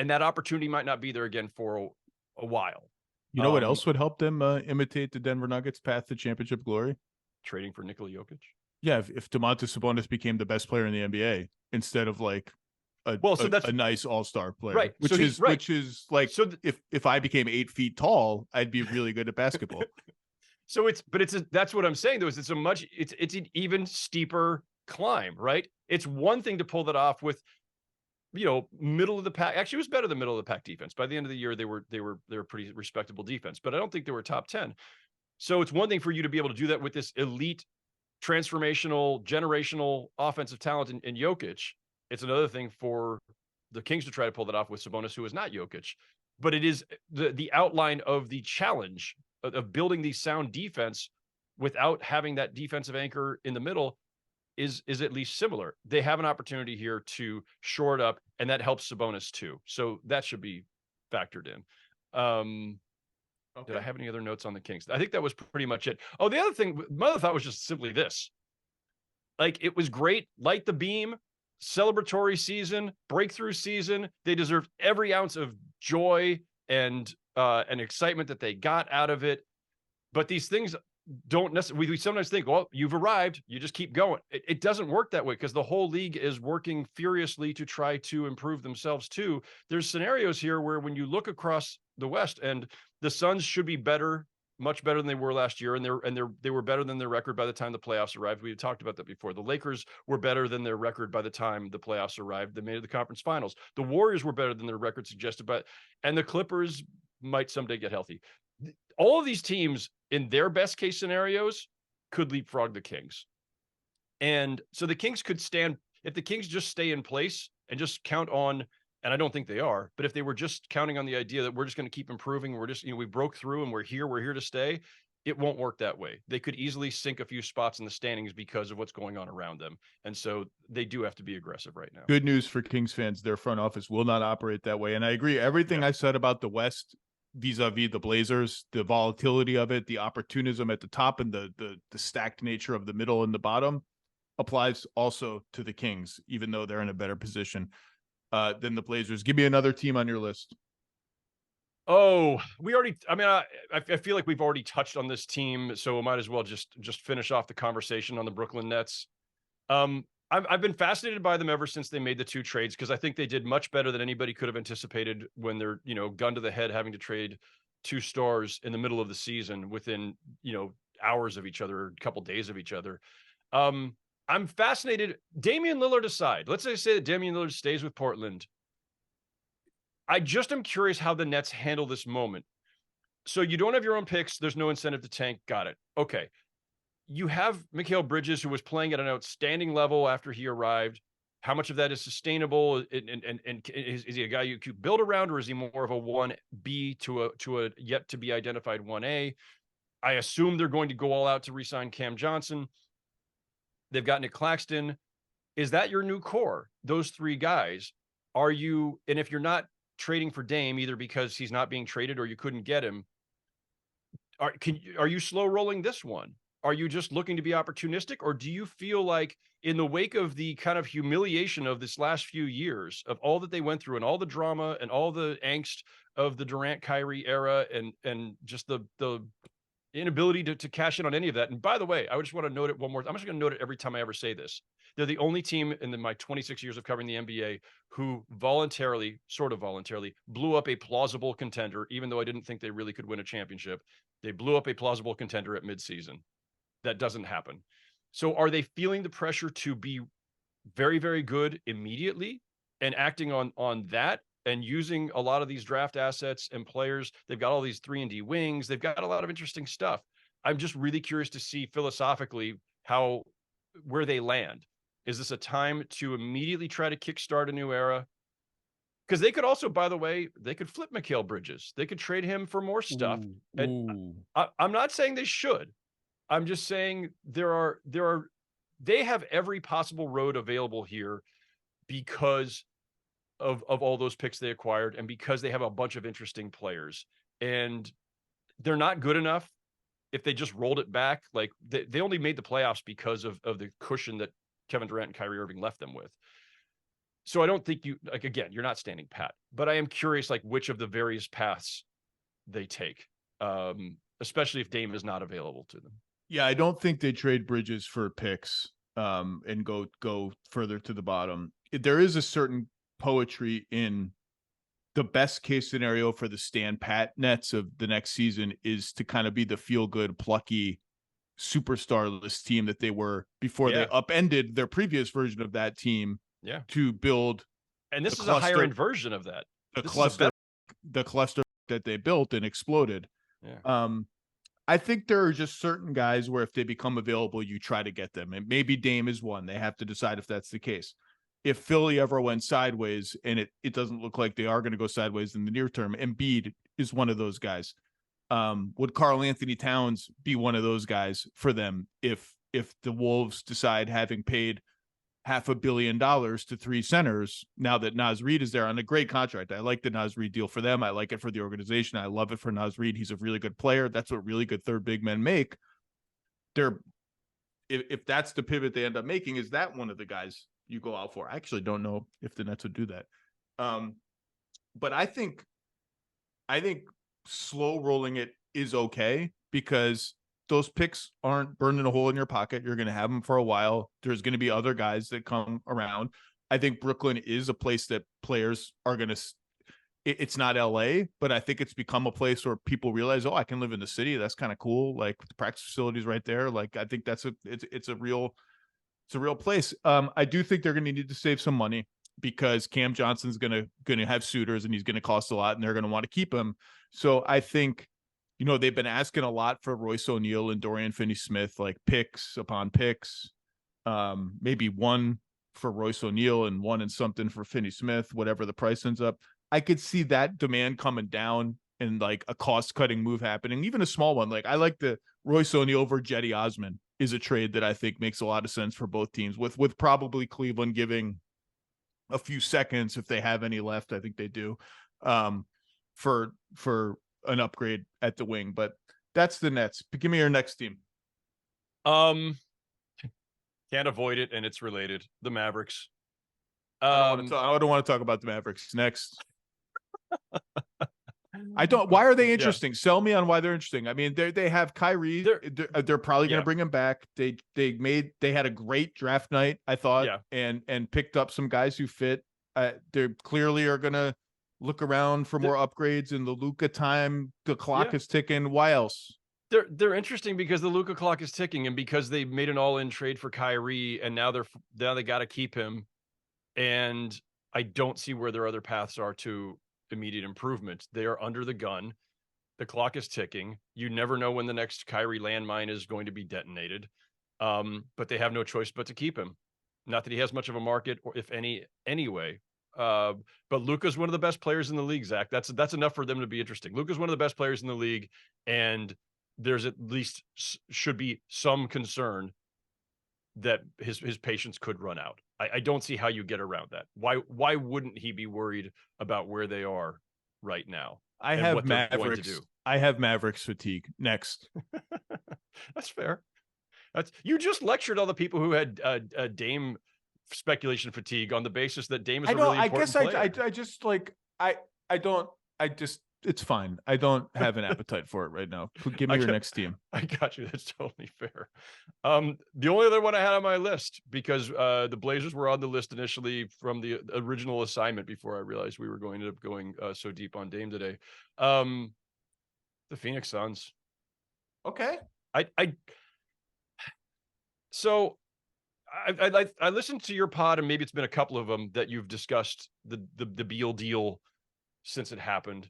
that opportunity might not be there again for a while. You know what else would help them imitate the Denver Nuggets' path to championship glory? Trading for Nikola Jokic. Yeah, if Domantas Sabonis became the best player in the NBA instead of like a nice all-star player, right? Which is like, so if I became 8 feet tall, I'd be really good at basketball. That's what I'm saying though, is it's an even steeper climb, right? It's one thing to pull that off with, middle of the pack. Actually, it was better than middle of the pack defense. By the end of the year, they were pretty respectable defense, but I don't think they were top 10. So it's one thing for you to be able to do that with this elite, transformational, generational offensive talent in Jokic. It's another thing for the Kings to try to pull that off with Sabonis, who is not Jokic. But it is the outline of the challenge of building the sound defense without having that defensive anchor in the middle is at least similar. They have an opportunity here to shore it up, and that helps Sabonis too. So that should be factored in. Okay. Did I have any other notes on the Kings? I think that was pretty much it. Oh, the other thing, my other thought was just simply this. Like, it was great. Light the beam, celebratory season, breakthrough season. They deserved every ounce of joy and excitement that they got out of it. But these things don't necessarily, we sometimes think, well, you've arrived, you just keep going. It doesn't work that way, because the whole league is working furiously to try to improve themselves too. There's scenarios here where when you look across the West, and the Suns should be better, much better than they were last year, and they were better than their record by the time the playoffs arrived. We had talked about that before. The Lakers were better than their record by the time the playoffs arrived. They made the conference finals. The Warriors were better than their record suggested, and the Clippers might someday get healthy. All of these teams, in their best case scenarios, could leapfrog the Kings. And so the Kings could stand, if the Kings just stay in place and just count on, and I don't think they are, but if they were just counting on the idea that we're just going to keep improving, we're just, we broke through and we're here to stay, it won't work that way. They could easily sink a few spots in the standings because of what's going on around them. And so they do have to be aggressive right now. Good news for Kings fans, their front office will not operate that way. And I agree, everything I said about the West vis-a-vis the Blazers, the volatility of it, the opportunism at the top, and the stacked nature of the middle and the bottom applies also to the Kings, even though they're in a better position than the Blazers. Give me another team on your list. Oh, we already. I mean, I feel like we've already touched on this team, so we might as well just finish off the conversation on the Brooklyn Nets. I've been fascinated by them ever since they made the 2 trades because I think they did much better than anybody could have anticipated when they're gun to the head having to trade 2 stars in the middle of the season within hours of each other, a couple days of each other. I'm fascinated. Damian Lillard aside, let's say that Damian Lillard stays with Portland. I just am curious how the Nets handle this moment. So you don't have your own picks. There's no incentive to tank. Got it. Okay. You have Mikal Bridges, who was playing at an outstanding level after he arrived. How much of that is sustainable? And is he a guy you could build around, or is he more of a 1B to a yet to be identified 1A? I assume they're going to go all out to re-sign Cam Johnson. They've got Nick Claxton. Is that your new core? Those 3 guys. Are you, and if you're not trading for Dame, either because he's not being traded or you couldn't get him, are you slow rolling this one? Are you just looking to be opportunistic, or do you feel like in the wake of the kind of humiliation of this last few years of all that they went through and all the drama and all the angst of the Durant-Kyrie era and just the inability to cash in on any of that? And by the way, I just want to note it one more. I'm just going to note it every time I ever say this. They're the only team in my 26 years of covering the NBA who sort of voluntarily, blew up a plausible contender, even though I didn't think they really could win a championship. They blew up a plausible contender at midseason. That doesn't happen. So are they feeling the pressure to be very, very good immediately and acting on that and using a lot of these draft assets and players? They've got all these 3-and-D wings. They've got a lot of interesting stuff. I'm just really curious to see philosophically where they land. Is this a time to immediately try to kickstart a new era? Because they could also, by the way, they could flip Mikal Bridges. They could trade him for more stuff. And I'm not saying they should. I'm just saying they have every possible road available here because of all those picks they acquired and because they have a bunch of interesting players. And they're not good enough if they just rolled it back. Like they only made the playoffs because of the cushion that Kevin Durant and Kyrie Irving left them with. So I don't think again, you're not standing pat, but I am curious which of the various paths they take, especially if Dame is not available to them. Yeah, I don't think they trade Bridges for picks and go further to the bottom. There is a certain poetry in the best case scenario for the Stan Pat Nets of the next season is to kind of be the feel good, plucky, superstarless team that they were before they upended their previous version of that team to build. And this is a higher end version of that. The cluster that they built and exploded. Yeah. I think there are just certain guys where if they become available, you try to get them. And maybe Dame is one. They have to decide if that's the case. If Philly ever went sideways, and it doesn't look like they are going to go sideways in the near term, Embiid is one of those guys. Would Karl Anthony Towns be one of those guys for them if the Wolves decide, having paid $500 million to 3 centers, now that Naz Reid is there on a great contract? I like the Naz Reid deal for them. I like it for the organization. I love it for Naz Reid. He's a really good player. That's what really good third big men make. If that's the pivot they end up making, is that one of the guys you go out for? I actually don't know if the Nets would do that. But I think slow rolling it is okay because those picks aren't burning a hole in your pocket. You're going to have them for a while. There's going to be other guys that come around. I think Brooklyn is a place that players are going to, it's not LA, but I think it's become a place where people realize, oh, I can live in the city. That's kind of cool. Like the practice facilities right there. Like, I think it's a real place. I do think they're going to need to save some money because Cam Johnson's going to have suitors and he's going to cost a lot and they're going to want to keep him. So I think, they've been asking a lot for Royce O'Neal and Dorian Finney-Smith, like picks upon picks, maybe one for Royce O'Neal and one and something for Finney-Smith, whatever the price ends up. I could see that demand coming down and like a cost-cutting move happening, even a small one. Like I like the Royce O'Neal over Jetty Osman is a trade that I think makes a lot of sense for both teams, with probably Cleveland giving a few seconds if they have any left. I think they do, for an upgrade at the wing. But that's the Nets. Give me your next team. Can't avoid it, and it's related. The Mavericks. I don't want to talk about the Mavericks. Next. I don't. Why are they interesting? Sell me on why they're interesting. I mean, they have Kyrie. They're probably going to bring him back. They had a great draft night, I thought, and picked up some guys who fit. They clearly are going to look around for more upgrades in the Luka time. The clock is ticking. Why else? They're interesting because the Luka clock is ticking, and because they made an all-in trade for Kyrie, and now they got to keep him. And I don't see where their other paths are to immediate improvement. They are under the gun. The clock is ticking. You never know when the next Kyrie landmine is going to be detonated. But they have no choice but to keep him. Not that he has much of a market, or if any, anyway. But Luka's one of the best players in the league, Zach. That's enough for them to be interesting. Luka's one of the best players in the league, and there's at least should be some concern that his patience could run out. I don't see how you get around that. Why wouldn't he be worried about where they are right now? I have Mavericks. I have Mavericks fatigue next. That's fair. You just lectured all the people who had Dame speculation fatigue on the basis that Dame is a really important player. I just like I don't. It's fine. I don't have an appetite for it right now. Give me your next team. I got you. That's totally fair. The only other one I had on my list, because the Blazers were on the list initially from the original assignment before I realized we were going to end up going so deep on Dame today. The Phoenix Suns. Okay. So I listened to your pod, and maybe it's been a couple of them that you've discussed the Beal deal since it happened.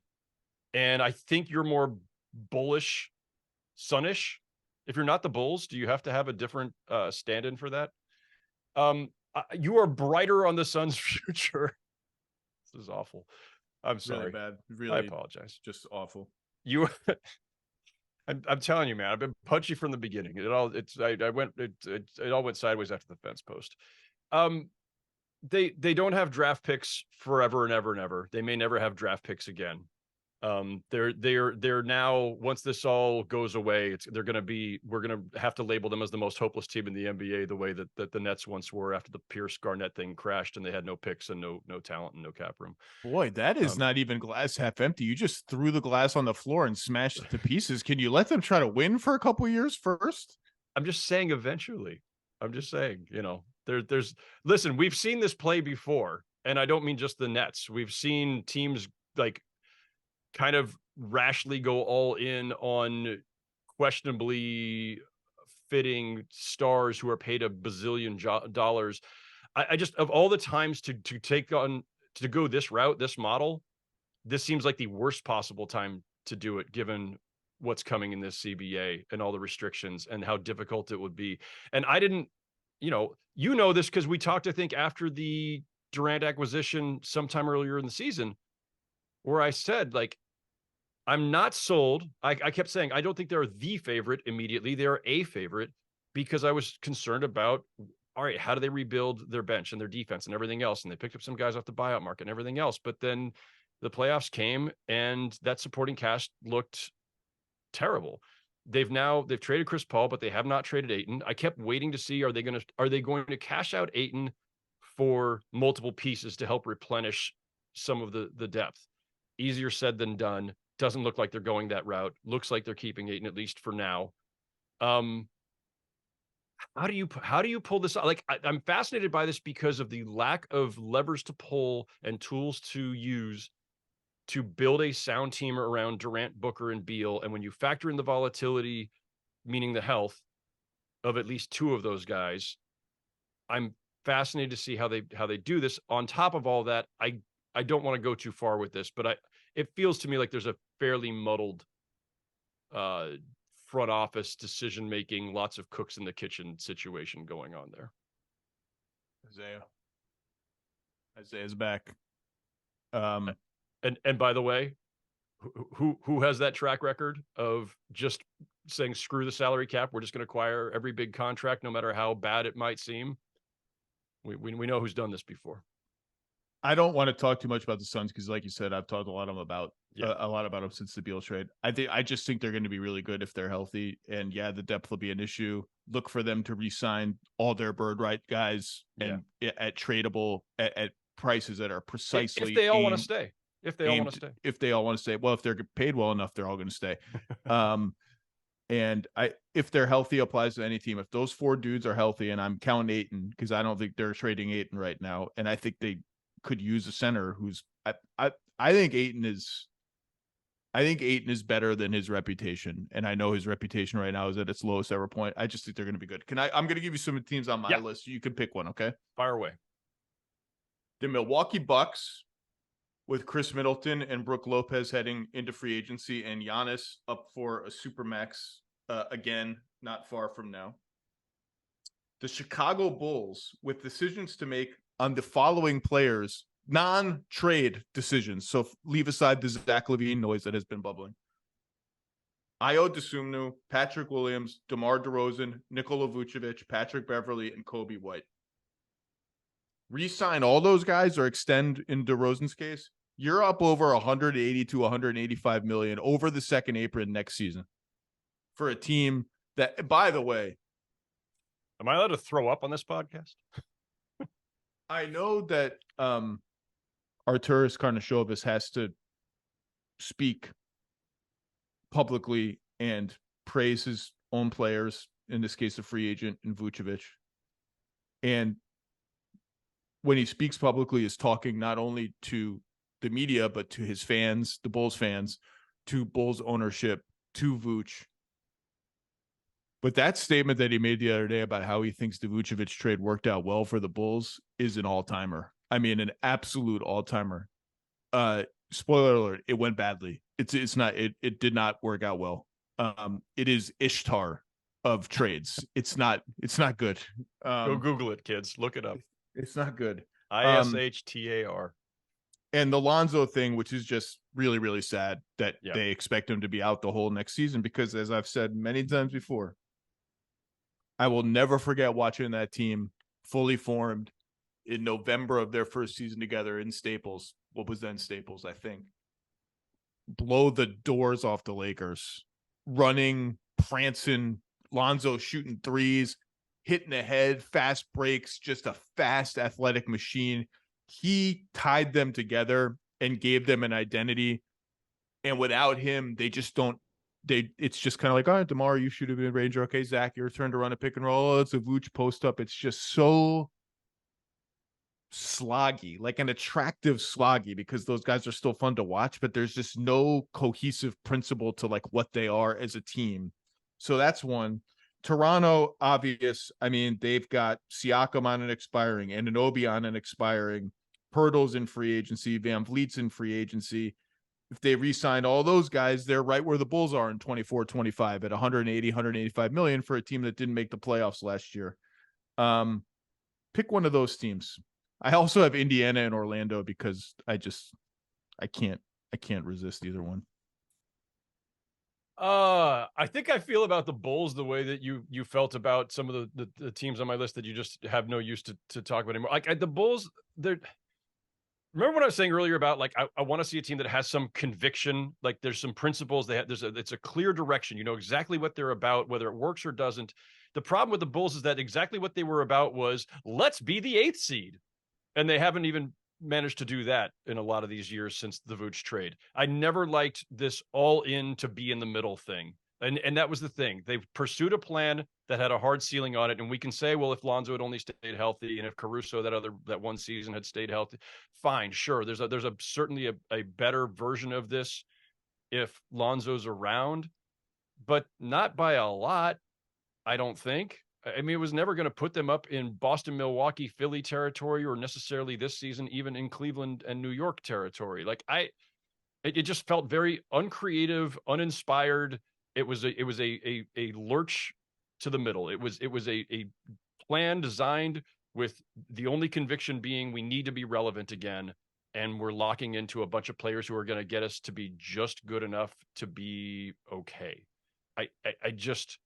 And I think you're more bullish, Sunish. If you're not the Bulls, do you have to have a different stand-in for that? You are brighter on the Suns' future. This is awful. I'm sorry. Really bad. Really, I apologize. Just awful. I'm telling you, man. I've been punchy from the beginning. It all went sideways after the fence post. They don't have draft picks forever and ever and ever. They may never have draft picks again. They're now, once this all goes away, we're going to have to label them as the most hopeless team in the NBA, the way that the Nets once were after the Pierce Garnett thing crashed and they had no picks and no talent and no cap room. Boy, that is not even glass half empty. You just threw the glass on the floor and smashed it to pieces. Can you let them try to win for a couple of years first? I'm just saying eventually. I'm just saying, listen, we've seen this play before, and I don't mean just the Nets. We've seen teams like kind of rashly go all in on questionably fitting stars who are paid a bazillion dollars. I just, of all the times to go this route, this model, this seems like the worst possible time to do it, given what's coming in this CBA and all the restrictions and how difficult it would be. And I didn't, this because we talked, I think, after the Durant acquisition sometime earlier in the season, where I said, like, I'm not sold. I kept saying, I don't think they're the favorite immediately. They're a favorite, because I was concerned about, all right, how do they rebuild their bench and their defense and everything else? And they picked up some guys off the buyout market and everything else. But then the playoffs came and that supporting cast looked terrible. They've traded Chris Paul, but they have not traded Ayton. I kept waiting to see, are they going to cash out Ayton for multiple pieces to help replenish some of the depth? Easier said than done. Doesn't look like they're going that route. Looks like they're keeping Ayton, at least for now. How do you pull this out? Like, I'm fascinated by this because of the lack of levers to pull and tools to use to build a sound team around Durant, Booker, and Beal. And when you factor in the volatility, meaning the health of at least two of those guys, I'm fascinated to see how they do this. On top of all that, I don't want to go too far with this, but it feels to me like there's a fairly muddled front office decision making, lots of cooks in the kitchen situation going on there. Isaiah's back. And by the way, who has that track record of just saying screw the salary cap? We're just going to acquire every big contract, no matter how bad it might seem. We know who's done this before. I don't want to talk too much about the Suns because, like you said, I've talked a lot about them since the Beal trade. I just think they're going to be really good if they're healthy. And yeah, the depth will be an issue. Look for them to re-sign all their bird right guys and at tradable at prices that are precisely if they all want to stay. If they all want to stay. If they all want to stay. Well, if they're paid well enough, they're all going to stay. And if they're healthy, applies to any team. If those 4 dudes are healthy, and I'm counting Ayton because I don't think they're trading Ayton right now, and I think they could use a center who's I think Ayton is better than his reputation, and I know his reputation right now is at its lowest ever point. I just think they're going to be good. I'm going to give you some teams on my list. You can pick one, okay? Fire away. The Milwaukee Bucks, with Chris Middleton and Brook Lopez heading into free agency, and Giannis up for a supermax again, not far from now. The Chicago Bulls, with decisions to make on the following players, non-trade decisions. So leave aside the Zach LaVine noise that has been bubbling. Ayo Dosunmu, Patrick Williams, DeMar DeRozan, Nikola Vucevic, Patrick Beverley, and Kobe White. Re-sign all those guys or extend in DeRozan's case, you're up over 180 to 185 million over the second apron next season for a team that, by the way, am I allowed to throw up on this podcast? I know that Arturas Karnisovas has to speak publicly and praise his own players, in this case, a free agent in Vucevic. And when he speaks publicly, is talking not only to the media, but to his fans, the Bulls fans, to Bulls ownership, to Vooch. But that statement that he made the other day about how he thinks the Vucevic trade worked out well for the Bulls is an all-timer. I mean, an absolute all-timer. Spoiler alert, it went badly. It did not work out well. It is Ishtar of trades. It's not good. Go Google it, kids. Look it up. It's not good. ISHTAR. And the Lonzo thing, which is just really, really sad that they expect him to be out the whole next season, because as I've said many times before, I will never forget watching that team fully formed in November of their first season together in Staples. What was then Staples, I think. Blow the doors off the Lakers. Running, prancing, Lonzo shooting threes, hitting the head, fast breaks, just a fast athletic machine. He tied them together and gave them an identity. And without him, they just don't. It's just kind of like, all right, DeMar, you should have been Ranger. Okay, Zach, your turn to run a pick and roll. Oh, it's a Vooch post up. It's just so sloggy, like an attractive sloggy, because those guys are still fun to watch, but there's just no cohesive principle to like what they are as a team. So that's one. Toronto, obvious. I mean, they've got Siakam on an expiring, Anunoby on an expiring, Pirtle's in free agency, VanVleet's in free agency. If they re-signed all those guys, they're right where the Bulls are in 24-25 at 180, 185 million for a team that didn't make the playoffs last year. Pick one of those teams. I also have Indiana and Orlando because I can't resist either one. I think I feel about the Bulls the way that you felt about some of the teams on my list that you just have no use to talk about anymore. Like the Bulls, remember what I was saying earlier about like I want to see a team that has some conviction, like there's some principles. It's a clear direction. You know exactly what they're about, whether it works or doesn't. The problem with the Bulls is that exactly what they were about was let's be the 8th seed, and they haven't even managed to do that in a lot of these years since the Vooch trade. I never liked this all in to be in the middle thing. And that was the thing. They pursued a plan that had a hard ceiling on it. And we can say, well, if Lonzo had only stayed healthy and if Caruso that one season had stayed healthy, fine, sure. There's certainly a better version of this if Lonzo's around, but not by a lot, I don't think. I mean, it was never going to put them up in Boston, Milwaukee, Philly territory, or necessarily this season, even in Cleveland and New York territory. Like it just felt very uncreative, uninspired. It was a lurch to the middle. It was a plan designed with the only conviction being we need to be relevant again, and we're locking into a bunch of players who are going to get us to be just good enough to be okay. I just.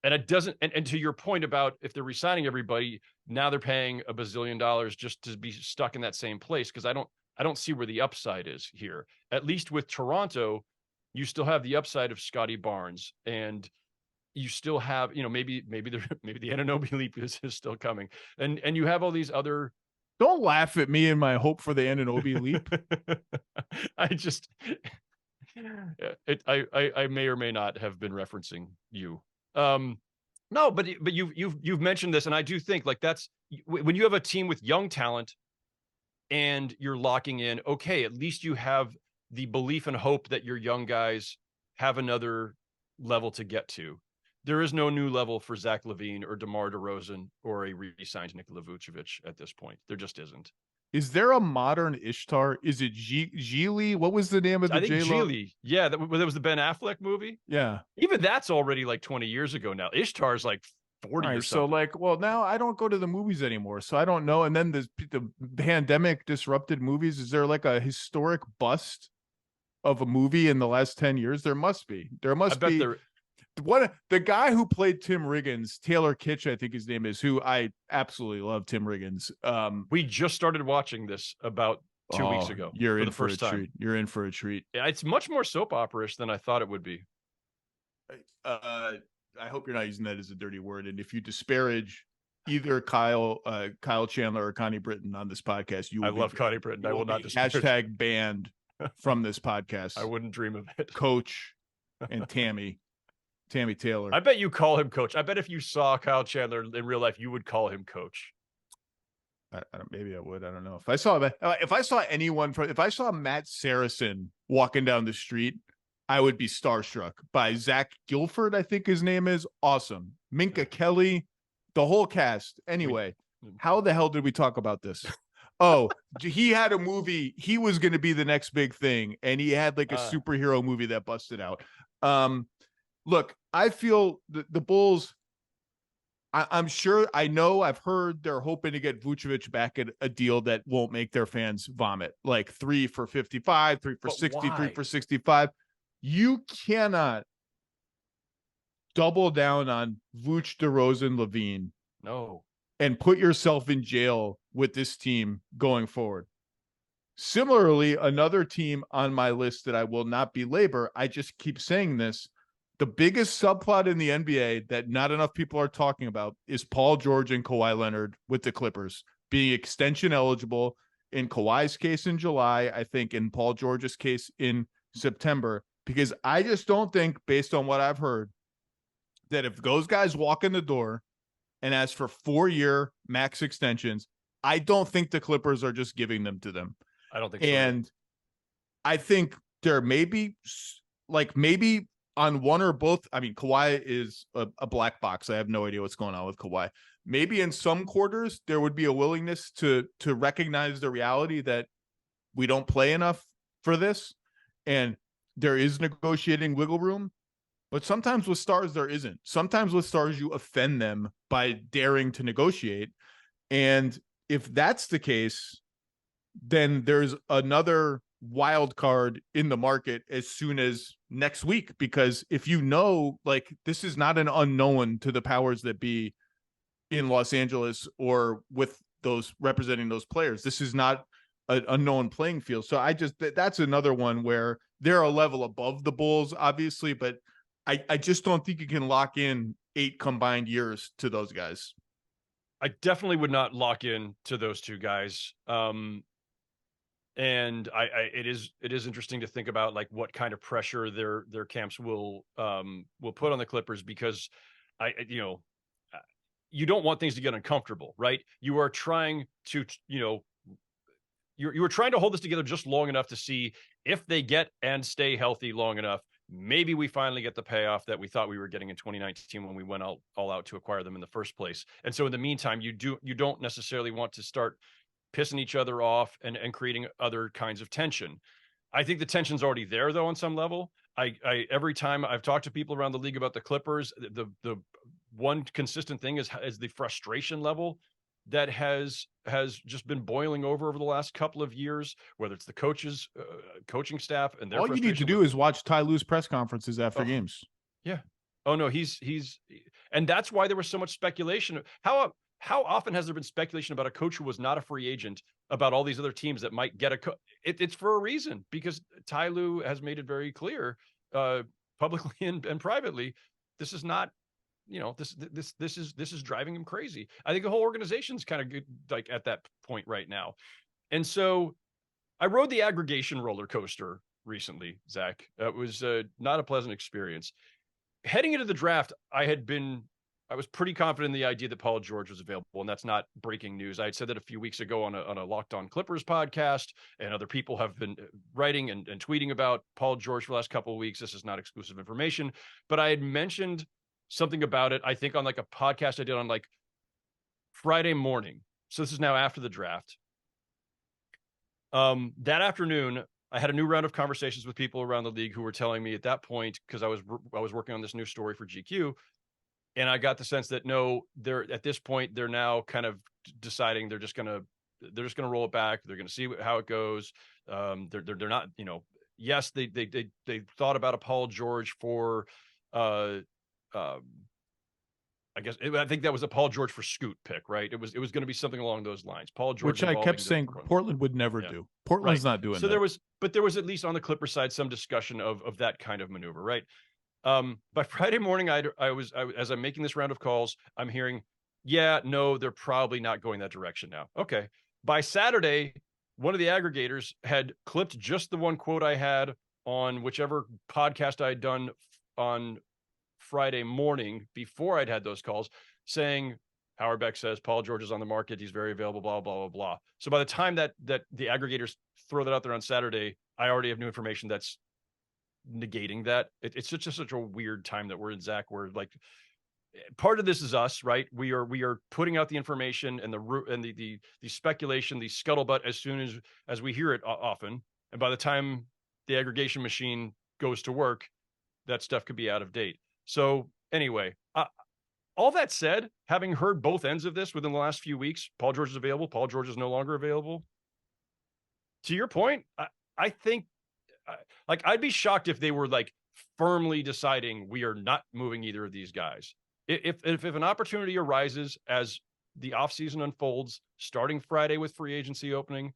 And it doesn't, and to your point about if they're resigning everybody, now they're paying $1 bazillion just to be stuck in that same place. Cause I don't see where the upside is here. At least with Toronto, you still have the upside of Scotty Barnes, and you still have, maybe the Anunoby leap is still coming. And you have all these other Don't laugh at me and my hope for the Anunoby leap. I just, I may or may not have been referencing you. No, but you've mentioned this, and I do think like that's when you have a team with young talent and you're locking in. Okay, at least you have the belief and hope that your young guys have another level to get to. There is no new level for Zach LaVine or DeMar DeRozan or a re-signed Nikola Vucevic at this point. There just isn't. Is there a modern Ishtar? Is it Gigli? What was the name of the I think J-Lo? Gigli. Yeah, that was the Ben Affleck movie. Yeah. Even that's already like 20 years ago now. Ishtar's like 40 or something. So like, well, now I don't go to the movies anymore, so I don't know. And then the pandemic disrupted movies. Is there like a historic bust of a movie in the last 10 years? There must be. There must be. What the guy who played Tim Riggins, Taylor Kitsch, I think his name is, who I absolutely love Tim Riggins. We just started watching this about 2 weeks ago. You're in for a treat. You're in for a treat. Yeah, it's much more soap opera-ish than I thought it would be. I hope you're not using that as a dirty word. And if you disparage either Kyle Chandler or Connie Britton on this podcast, I love Connie Britton. I will not disparage. Hashtag banned from this podcast. I wouldn't dream of it. Coach and Tammy Taylor. I bet you call him coach. I bet if you saw Kyle Chandler in real life, you would call him coach. Maybe I would. I don't know. If I saw anyone if I saw Matt Saracen walking down the street, I would be starstruck by Zach Gilford. I think his name is. Awesome. Minka Kelly, the whole cast. Anyway, how the hell did we talk about this? Oh, he had a movie. He was going to be the next big thing. And he had like a superhero movie that busted out. Look, I feel the Bulls, I'm sure, I've heard they're hoping to get Vucevic back at a deal that won't make their fans vomit. Like 3 for 55, 3 for 60, 3 for 65. You cannot double down on Vuce, DeRozan, LaVine. No. And put yourself in jail with this team going forward. Similarly, another team on my list that I will not belabor, I just keep saying this, the biggest subplot in the NBA that not enough people are talking about is Paul George and Kawhi Leonard with the Clippers being extension eligible. In Kawhi's case in July, I think in Paul George's case in September, because I just don't think, based on what I've heard, that if those guys walk in the door and ask for 4-year max extensions, I don't think the Clippers are just giving them to them. I don't think so. And I think there may be maybe on one or both. I mean, Kawhi is a black box. I have no idea what's going on with Kawhi. Maybe in some quarters there would be a willingness to recognize the reality that we don't play enough for this, and there is negotiating wiggle room. But sometimes with stars there isn't. Sometimes with stars you offend them by daring to negotiate, and if that's the case, then there's another wild card in the market as soon as next week, because if you know, like, this is not an unknown to the powers that be in Los Angeles or with those representing those players. This is not an unknown playing field. So that's another one where they're a level above the Bulls, obviously, but I just don't think you can lock in 8 combined years to those guys. I definitely would not lock in to those two guys. And it is interesting to think about like what kind of pressure their camps will put on the Clippers, because you don't want things to get uncomfortable, right? You are trying to, you were trying to hold this together just long enough to see if they get and stay healthy long enough. Maybe we finally get the payoff that we thought we were getting in 2019 when we went all out to acquire them in the first place. And so in the meantime, you don't necessarily want to start pissing each other off and creating other kinds of tension. I think the tension's already there though on some level. I every time I've talked to people around the league about the Clippers, the one consistent thing is the frustration level that has just been boiling over the last couple of years, whether it's the coaches, coaching staff, and their all you need to do is watch Ty Lue's press conferences after games. Yeah. Oh no, he's and that's why there was so much speculation. How often has there been speculation about a coach who was not a free agent about all these other teams that might get it's for a reason, because Ty Lue has made it very clear, publicly and privately, this is not this is driving him crazy. I think the whole organization's kind of good, like at that point right now. And so I rode the aggregation roller coaster recently, Zach. It was not a pleasant experience. Heading into the draft, I was pretty confident in the idea that Paul George was available, and that's not breaking news. I had said that a few weeks ago on a Locked On Clippers podcast, and other people have been writing and tweeting about Paul George for the last couple of weeks. This is not exclusive information, but I had mentioned something about it, I think, on like a podcast I did on like Friday morning. So this is now after the draft. That afternoon, I had a new round of conversations with people around the league who were telling me at that point, because I was working on this new story for GQ, and I got the sense that no, they're at this point, they're now kind of deciding they're just gonna roll it back. They're gonna see how it goes. They're not, yes, they thought about a Paul George for I think that was a Paul George for Scoot pick, right? It was going to be something along those lines. Paul George, which I kept saying Portland would never do. Portland's not doing that. But there was at least on the Clippers side some discussion of that kind of maneuver, right? By Friday morning, I was as I'm making this round of calls, I'm hearing, yeah, no, they're probably not going that direction now. Okay. By Saturday, one of the aggregators had clipped just the one quote I had on whichever podcast I had done on Friday morning before I'd had those calls, saying Howard Beck says Paul George is on the market, he's very available, blah blah blah blah. So by the time that the aggregators throw that out there on Saturday, I already have new information that's negating that. It's just such a weird time that we're in, Zach, where like part of this is us, right? We are putting out the information and the speculation, the scuttlebutt as soon as we hear it often, and by the time the aggregation machine goes to work, that stuff could be out of date. So anyway, all that said, having heard both ends of this within the last few weeks, Paul George is available, Paul George is no longer available. To your point, I think like I'd be shocked if they were like firmly deciding we are not moving either of these guys. If an opportunity arises as the offseason unfolds, starting Friday with free agency opening,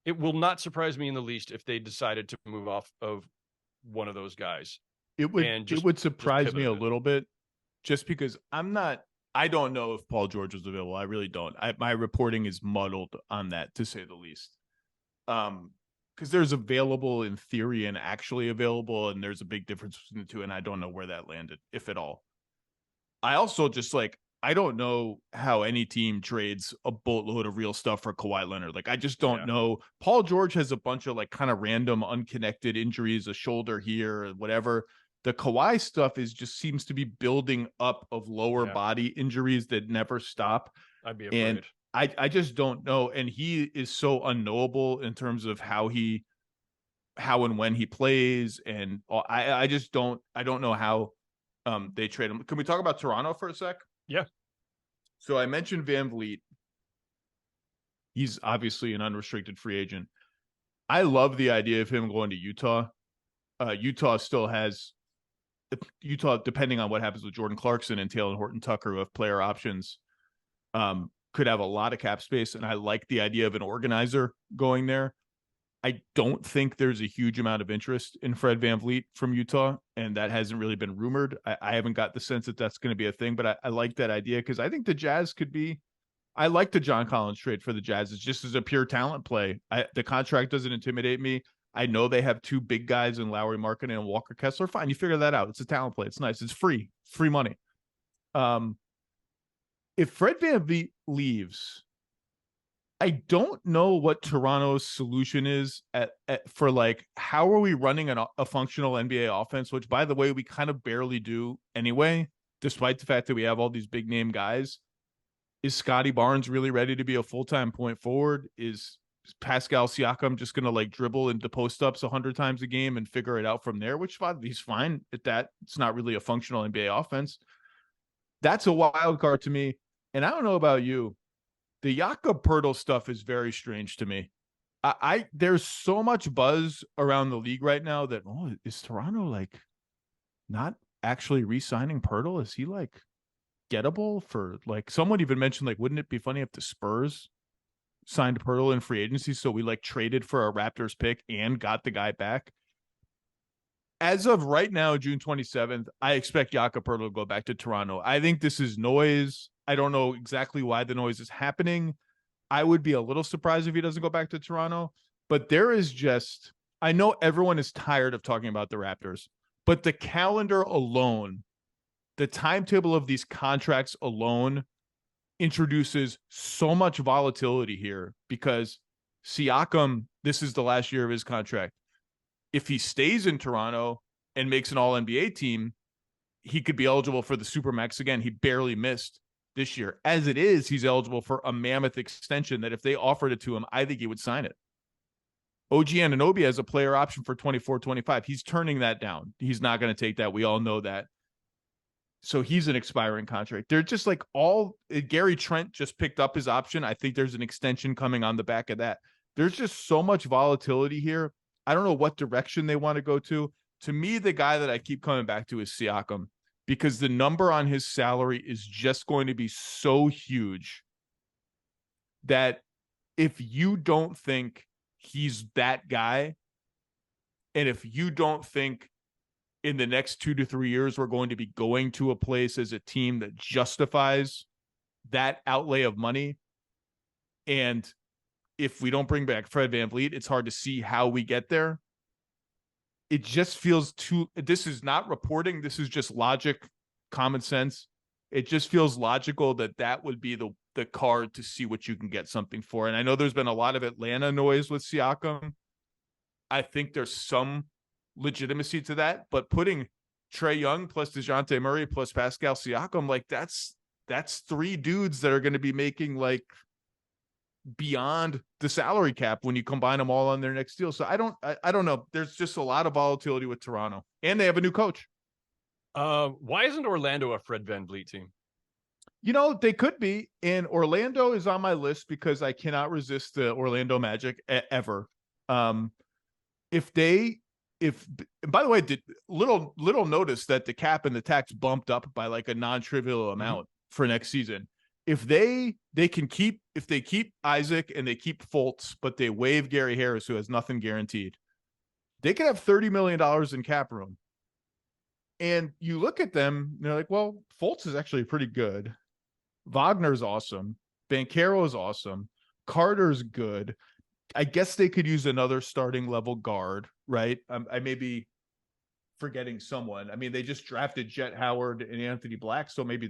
it will not surprise me in the least if they decided to move off of one of those guys. It would surprise me a little bit, just because I don't know if Paul George was available. I really don't. My reporting is muddled on that, to say the least. Because there's available in theory and actually available, and there's a big difference between the two, and I don't know where that landed, if at all. I also just I don't know how any team trades a boatload of real stuff for Kawhi Leonard. Like, I just don't know. Paul George has a bunch of kind of random unconnected injuries, a shoulder here, whatever. The Kawhi stuff just seems to be building up of lower body injuries that never stop. I'd be afraid. And I just don't know. And he is so unknowable in terms of how and when he plays. And I don't know how they trade him. Can we talk about Toronto for a sec? Yeah. So I mentioned VanVleet. He's obviously an unrestricted free agent. I love the idea of him going to Utah. Utah, depending on what happens with Jordan Clarkson and Taylor Horton-Tucker, who have player options, could have a lot of cap space. And I like the idea of an organizer going there. I don't think there's a huge amount of interest in Fred VanVleet from Utah, and that hasn't really been rumored. I haven't got the sense that that's going to be a thing, but I like that idea because I think the Jazz could be. I like the John Collins trade for the Jazz. It's just as a pure talent play. The contract doesn't intimidate me. I know they have two big guys in Lauri Markkanen and Walker Kessler. Fine, you figure that out. It's a talent play. It's nice. It's free money. If Fred VanVleet leaves, I don't know what Toronto's solution is for how are we running a functional NBA offense, which, by the way, we kind of barely do anyway, despite the fact that we have all these big name guys. Is Scotty Barnes really ready to be a full-time point forward? Is Pascal Siakam just going to dribble into post-ups 100 times a game and figure it out from there, which he's fine at that. It's not really a functional NBA offense. That's a wild card to me. And I don't know about you. The Jakob Poeltl stuff is very strange to me. There's so much buzz around the league right now that, is Toronto not actually re-signing Poeltl? Is he gettable for someone even mentioned wouldn't it be funny if the Spurs signed Poeltl in free agency, so we traded for a Raptors pick and got the guy back? As of right now, June 27th, I expect Jakob Poeltl to go back to Toronto. I think this is noise. I don't know exactly why the noise is happening. I would be a little surprised if he doesn't go back to Toronto, but there is just, I know everyone is tired of talking about the Raptors, but the calendar alone, the timetable of these contracts alone introduces so much volatility here because Siakam, this is the last year of his contract. If he stays in Toronto and makes an all-NBA team, he could be eligible for the Supermax again. He barely missed this year. As it is, he's eligible for a mammoth extension that if they offered it to him, I think he would sign it. OG Anunoby has a player option for 24-25. He's turning that down. He's not going to take that. We all know that. So he's an expiring contract. They're just like Gary Trent just picked up his option. I think there's an extension coming on the back of that. There's just so much volatility here. I don't know what direction they want to go to. To me, the guy that I keep coming back to is Siakam because the number on his salary is just going to be so huge that if you don't think he's that guy, and if you don't think in the next 2 to 3 years we're going to be going to a place as a team that justifies that outlay of money, and if we don't bring back Fred VanVleet, it's hard to see how we get there. It just feels too, this is not reporting. This is just logic, common sense. It just feels logical that would be the card to see what you can get something for. And I know there's been a lot of Atlanta noise with Siakam. I think there's some legitimacy to that, but putting Trae Young plus DeJounte Murray plus Pascal Siakam, like that's 3 dudes that are going to be making like beyond the salary cap when you combine them all on their next deal. So I don't know. There's just a lot of volatility with Toronto, and they have a new coach. Why isn't Orlando a Fred VanVleet team? You know, they could be, and Orlando is on my list because I cannot resist the Orlando Magic ever. If by the way, did little notice that the cap and the tax bumped up by like a non-trivial amount for next season. If they keep Isaac and they keep Fultz, but they waive Gary Harris, who has nothing guaranteed, they could have $30 million in cap room. And you look at them, and they're like, well, Fultz is actually pretty good. Wagner's awesome. Banchero's awesome. Carter's good. I guess they could use another starting level guard, right? I may be forgetting someone. I mean, they just drafted Jet Howard and Anthony Black, so maybe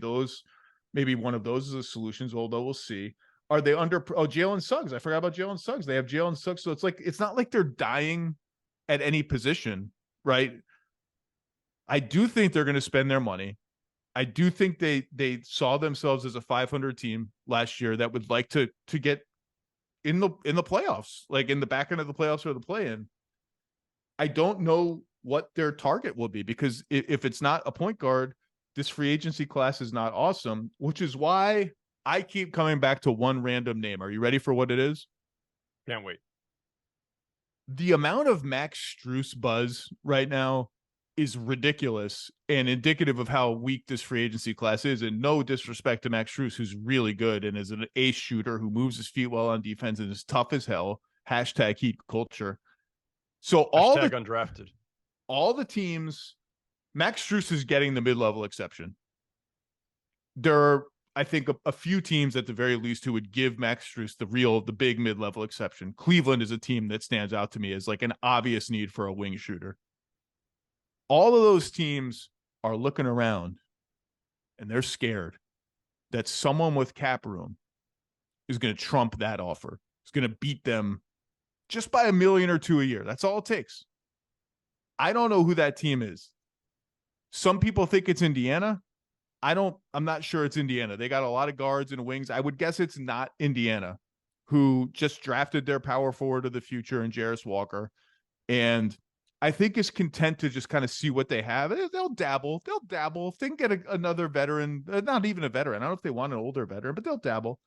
one of those is a solution, although we'll see. Are they Jalen Suggs? I forgot about Jalen Suggs. They have Jalen Suggs, so it's not like they're dying at any position, right? I do think they're going to spend their money. I do think they saw themselves as a 500 team last year that would like to get in the playoffs, like in the back end of the playoffs or the play-in. I don't know what their target will be because if it's not a point guard, this free agency class is not awesome, which is why I keep coming back to one random name. Are you ready for what it is? Can't wait. The amount of Max Strus buzz right now is ridiculous and indicative of how weak this free agency class is. And no disrespect to Max Strus, who's really good and is an ace shooter who moves his feet well on defense and is tough as hell. # heat culture. So undrafted. All the teams, Max Strus is getting the mid-level exception. There are, I think, a few teams at the very least who would give Max Strus the big mid-level exception. Cleveland is a team that stands out to me as like an obvious need for a wing shooter. All of those teams are looking around and they're scared that someone with cap room is going to trump that offer. It's going to beat them just by $1 million or $2 million a year. That's all it takes. I don't know who that team is. Some people think it's Indiana. I'm not sure it's Indiana. They got a lot of guards and wings. I would guess it's not Indiana, who just drafted their power forward of the future in Jarris Walker. And I think is content to just kind of see what they have. They'll dabble. If they can get another veteran, not even a veteran. I don't know if they want an older veteran, but they'll dabble.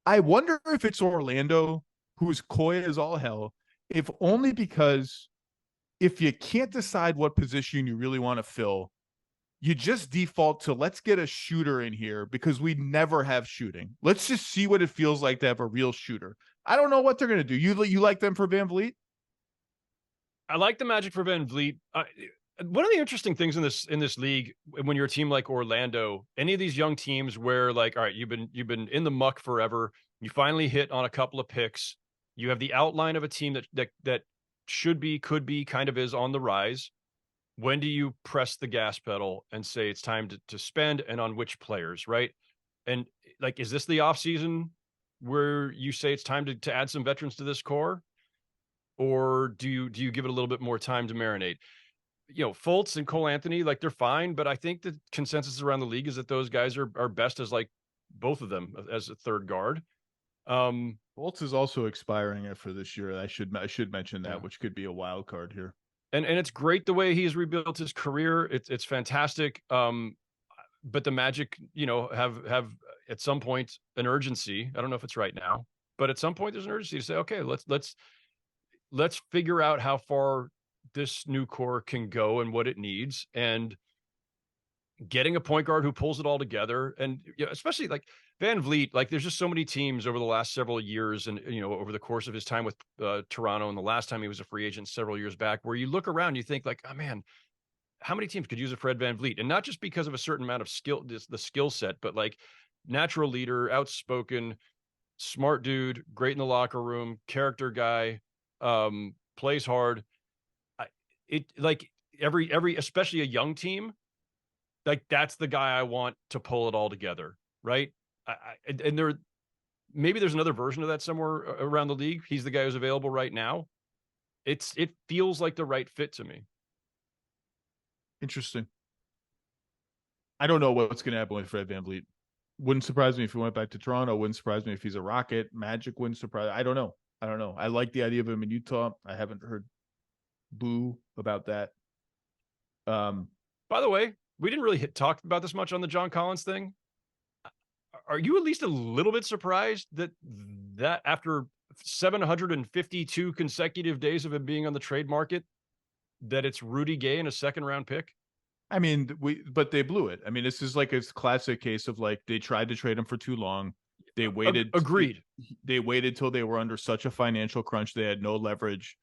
I wonder if it's Orlando, who's coy as all hell, if only because if you can't decide what position you really want to fill, you just default to let's get a shooter in here because we never have shooting. Let's just see what it feels like to have a real shooter. I don't know what they're going to do. You like them for VanVleet? I like the Magic for VanVleet. One of the interesting things in this league, when you're a team like Orlando, any of these young teams where like, all right, you've been in the muck forever, you finally hit on a couple of picks, you have the outline of a team that could be, kind of is on the rise. When do you press the gas pedal and say it's time to spend, and on which players, right? And like, is this the offseason where you say it's time to add some veterans to this core? Or do you give it a little bit more time to marinate? Fultz and Cole Anthony, like, they're fine, but I think the consensus around the league is that those guys are best as like both of them as a third guard. Fultz is also expiring after this year. I should mention that, which could be a wild card here. And it's great the way he's rebuilt his career. It's fantastic. But the Magic, have at some point an urgency. I don't know if it's right now, but at some point there's an urgency to say, okay, let's figure out how far this new core can go and what it needs, and getting a point guard who pulls it all together. And especially like VanVleet, like, there's just so many teams over the last several years, and over the course of his time with Toronto, and the last time he was a free agent several years back, where you look around, you think like, oh man, how many teams could use a Fred VanVleet? And not just because of a certain amount of skill, the skill set, but like natural leader, outspoken, smart dude, great in the locker room, character guy, plays hard. Every especially a young team, like, that's the guy I want to pull it all together, right? Maybe there's another version of that somewhere around the league. He's the guy who's available right now. It feels like the right fit to me. Interesting. I don't know what's going to happen with Fred VanVleet. Wouldn't surprise me if he went back to Toronto. Wouldn't surprise me if he's a Rocket. Magic wouldn't surprise. I don't know. I like the idea of him in Utah. I haven't heard boo about that. By the way, we didn't really talk about this much on the John Collins thing. Are you at least a little bit surprised that after 752 consecutive days of him being on the trade market, that it's Rudy Gay and a second round pick? I mean, but they blew it. I mean, this is like a classic case of like, they tried to trade him for too long. They waited. Agreed. They waited till they were under such a financial crunch. They had no leverage.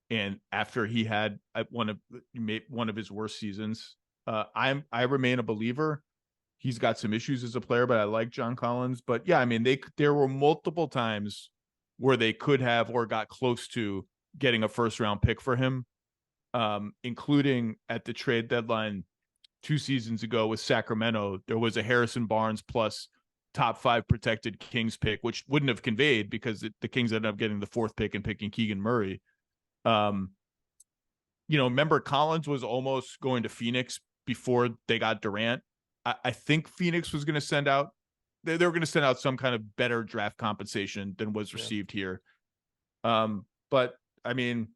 And after he had one of his worst seasons, I remain a believer. He's got some issues as a player, but I like John Collins. But yeah, I mean, there were multiple times where they could have or got close to getting a first round pick for him, including at the trade deadline 2 seasons ago with Sacramento. There was a Harrison Barnes plus top 5 protected Kings pick, which wouldn't have conveyed because the Kings ended up getting the 4th pick and picking Keegan Murray. Remember, Collins was almost going to Phoenix before they got Durant. I think Phoenix was going to send out, they were going to send out some kind of better draft compensation than was received here. But I mean,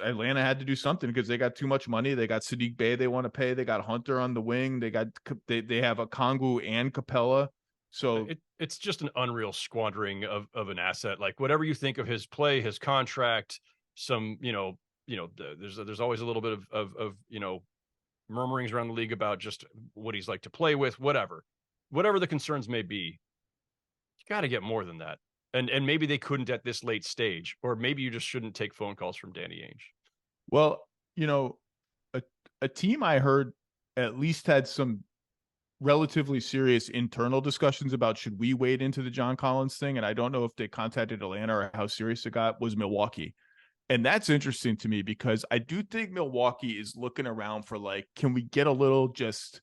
Atlanta had to do something because they got too much money. They got Sadiq Bey they want to pay. They got Hunter on the wing. They have a Kongu and Capella. So it's just an unreal squandering of an asset. Like, whatever you think of his play, his contract, some, there's always a little bit of murmurings around the league about just what he's like to play with, whatever the concerns may be. You got to get more than that. And maybe they couldn't at this late stage, or maybe you just shouldn't take phone calls from Danny Ainge. Well, a team I heard at least had some relatively serious internal discussions about, should we wade into the John Collins thing? And I don't know if they contacted Atlanta or how serious it got, was Milwaukee. And that's interesting to me because I do think Milwaukee is looking around for like, can we get a little just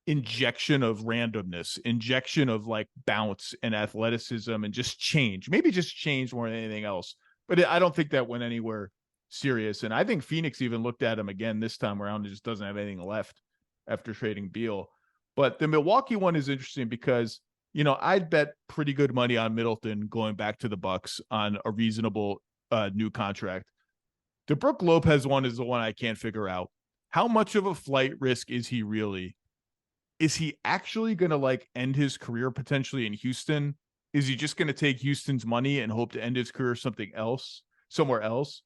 injection of randomness, injection of like bounce and athleticism and just change, maybe just change more than anything else. But I don't think that went anywhere serious. And I think Phoenix even looked at him again this time around and just doesn't have anything left after trading Beal. But the Milwaukee one is interesting because, I'd bet pretty good money on Middleton going back to the Bucks on a reasonable new contract. The Brook Lopez one is the one I can't figure out. How much of a flight risk is he really? Is he actually going to like end his career potentially in Houston? Is he just going to take Houston's money and hope to end his career somewhere else?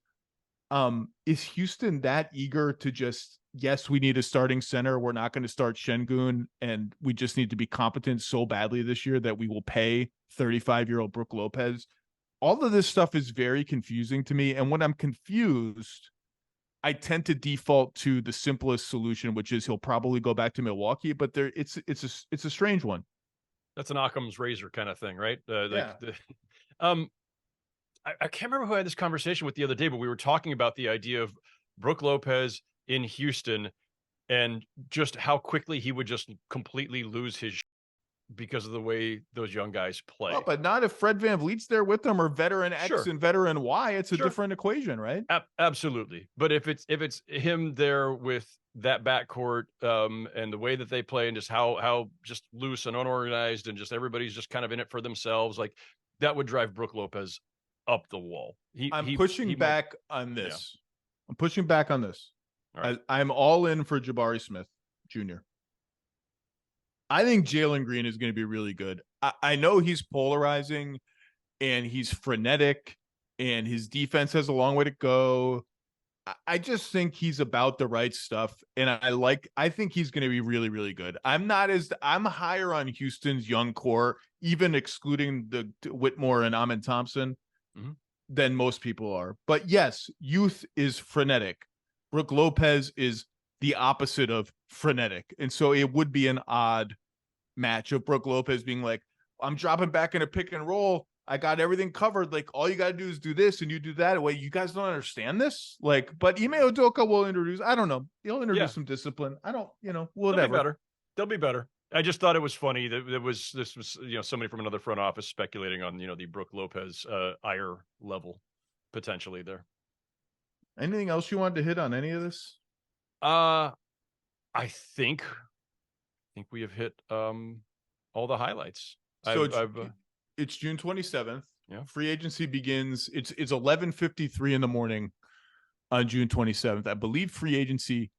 Is Houston that eager to just, yes, we need a starting center. We're not going to start Şengün, and we just need to be competent so badly this year that we will pay 35-year-old Brook Lopez all of this stuff is very confusing to me. And when I'm confused, I tend to default to the simplest solution, which is he'll probably go back to Milwaukee. But it's a strange one. That's an Occam's razor kind of thing, right? Yeah. I can't remember who I had this conversation with the other day, but we were talking about the idea of Brook Lopez in Houston and just how quickly he would just completely lose his because of the way those young guys play. Well, but not if Fred VanVleet's there with them, or veteran X and veteran Y. It's a different equation, right? Absolutely. But if it's him there with that backcourt and the way that they play and just how just loose and unorganized and just everybody's just kind of in it for themselves, like that would drive Brook Lopez up the wall. I'm pushing back on this. Yeah. I'm pushing back on this. Right. I'm all in for Jabari Smith Jr. I think Jalen Green is going to be really good. I know he's polarizing and he's frenetic and his defense has a long way to go. I just think he's about the right stuff. And I think he's going to be really, really good. I'm higher on Houston's young core, even excluding the Whitmore and Amin Thompson, than most people are. But yes, youth is frenetic. Brook Lopez is the opposite of frenetic. And so it would be an odd match of Brook Lopez being like, I'm dropping back in a pick and roll. I got everything covered. Like, all you got to do is do this and you do that. Wait, you guys don't understand this? Like, but Ime Udoka will introduce, I don't know. He'll introduce some discipline. I don't, whatever. They'll be better. I just thought it was funny that this was somebody from another front office speculating on, the Brook Lopez ire level potentially there. Anything else you wanted to hit on any of this? I think we have hit all the highlights. So it's June 27th. Yeah. Free agency begins. It's 11:53 in the morning on June 27th. I believe free agency,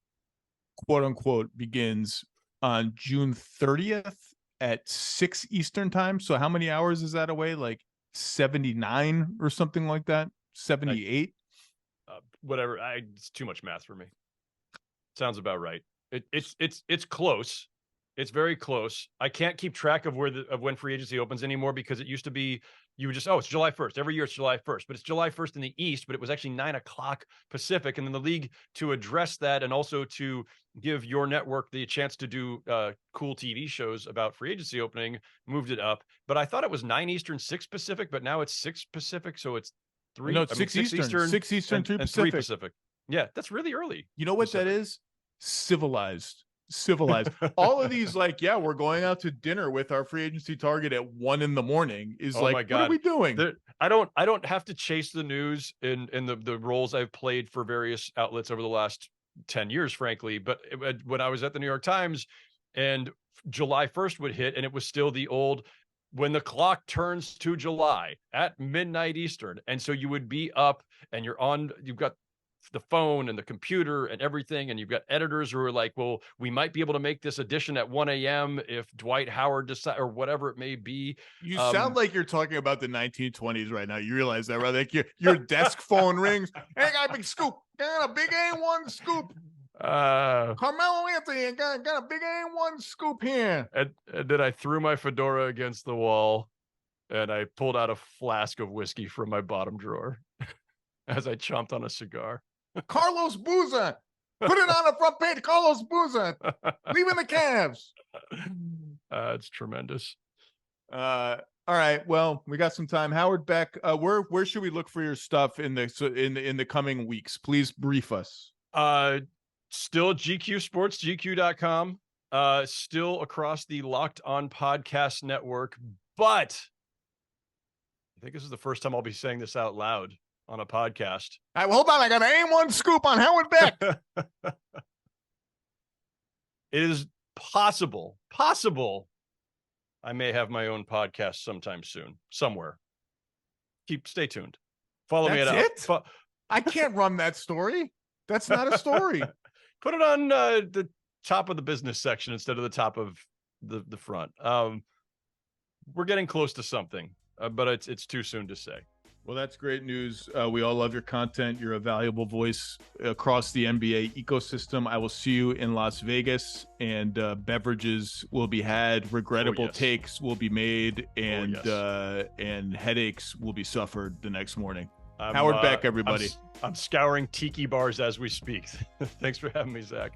quote unquote, begins on June 30th at 6 Eastern time. So how many hours is that away? Like 79 or something like that? 78? Whatever. It's too much math for me. Sounds about right. It's close. It's very close. I can't keep track of when free agency opens anymore, because it used to be you would just, it's July 1st. Every year it's July 1st, but it's July 1st in the East, but it was actually 9:00 Pacific. And then the league, to address that and also to give your network the chance to do cool TV shows about free agency opening, moved it up. But I thought it was 9 Eastern, 6 Pacific, but now it's 6 Pacific. So it's 3. No, 6 Eastern, 6 Eastern, 3 Pacific. 3 Pacific. Yeah, that's really early. You know what that is? Civilized. All of these, like, we're going out to dinner with our free agency target at 1 a.m. is like, what are we doing? I don't have to chase the news in the roles I've played for various outlets over the last 10 years, frankly. But when I was at the New York Times and July 1st would hit, and it was still the old, when the clock turns to July at midnight Eastern. And so you would be up and you've got the phone and the computer and everything, and you've got editors who are like, well, we might be able to make this edition at 1 a.m. if Dwight Howard decides, or whatever it may be. You sound like you're talking about the 1920s right now. You realize that, right? Like your desk phone rings. Hey, I got a big scoop. Got a big A1 scoop. Carmelo Anthony got a big A1 scoop here. And then I threw my fedora against the wall and I pulled out a flask of whiskey from my bottom drawer as I chomped on a cigar. Carlos Boozer. Put it on the front page. Carlos Boozer. Leaving the Cavs. It's tremendous. All right. Well, we got some time. Howard Beck, where should we look for your stuff in the coming weeks? Please brief us. Still GQ Sports, GQ.com. Still across the Locked On Podcast Network. But I think this is the first time I'll be saying this out loud on a podcast. All right, well, hold on. I got an A1 scoop on Howard Beck. It is possible I may have my own podcast sometime soon, somewhere. Stay tuned. Follow me at it. I can't run that story. That's not a story. Put it on the top of the business section instead of the top of the front. We're getting close to something, but it's too soon to say. Well, that's great news. We all love your content. You're a valuable voice across the NBA ecosystem. I will see you in Las Vegas, and beverages will be had. Regrettable takes will be made, and and headaches will be suffered the next morning. Howard Beck, everybody. I'm scouring tiki bars as we speak. Thanks for having me, Zach.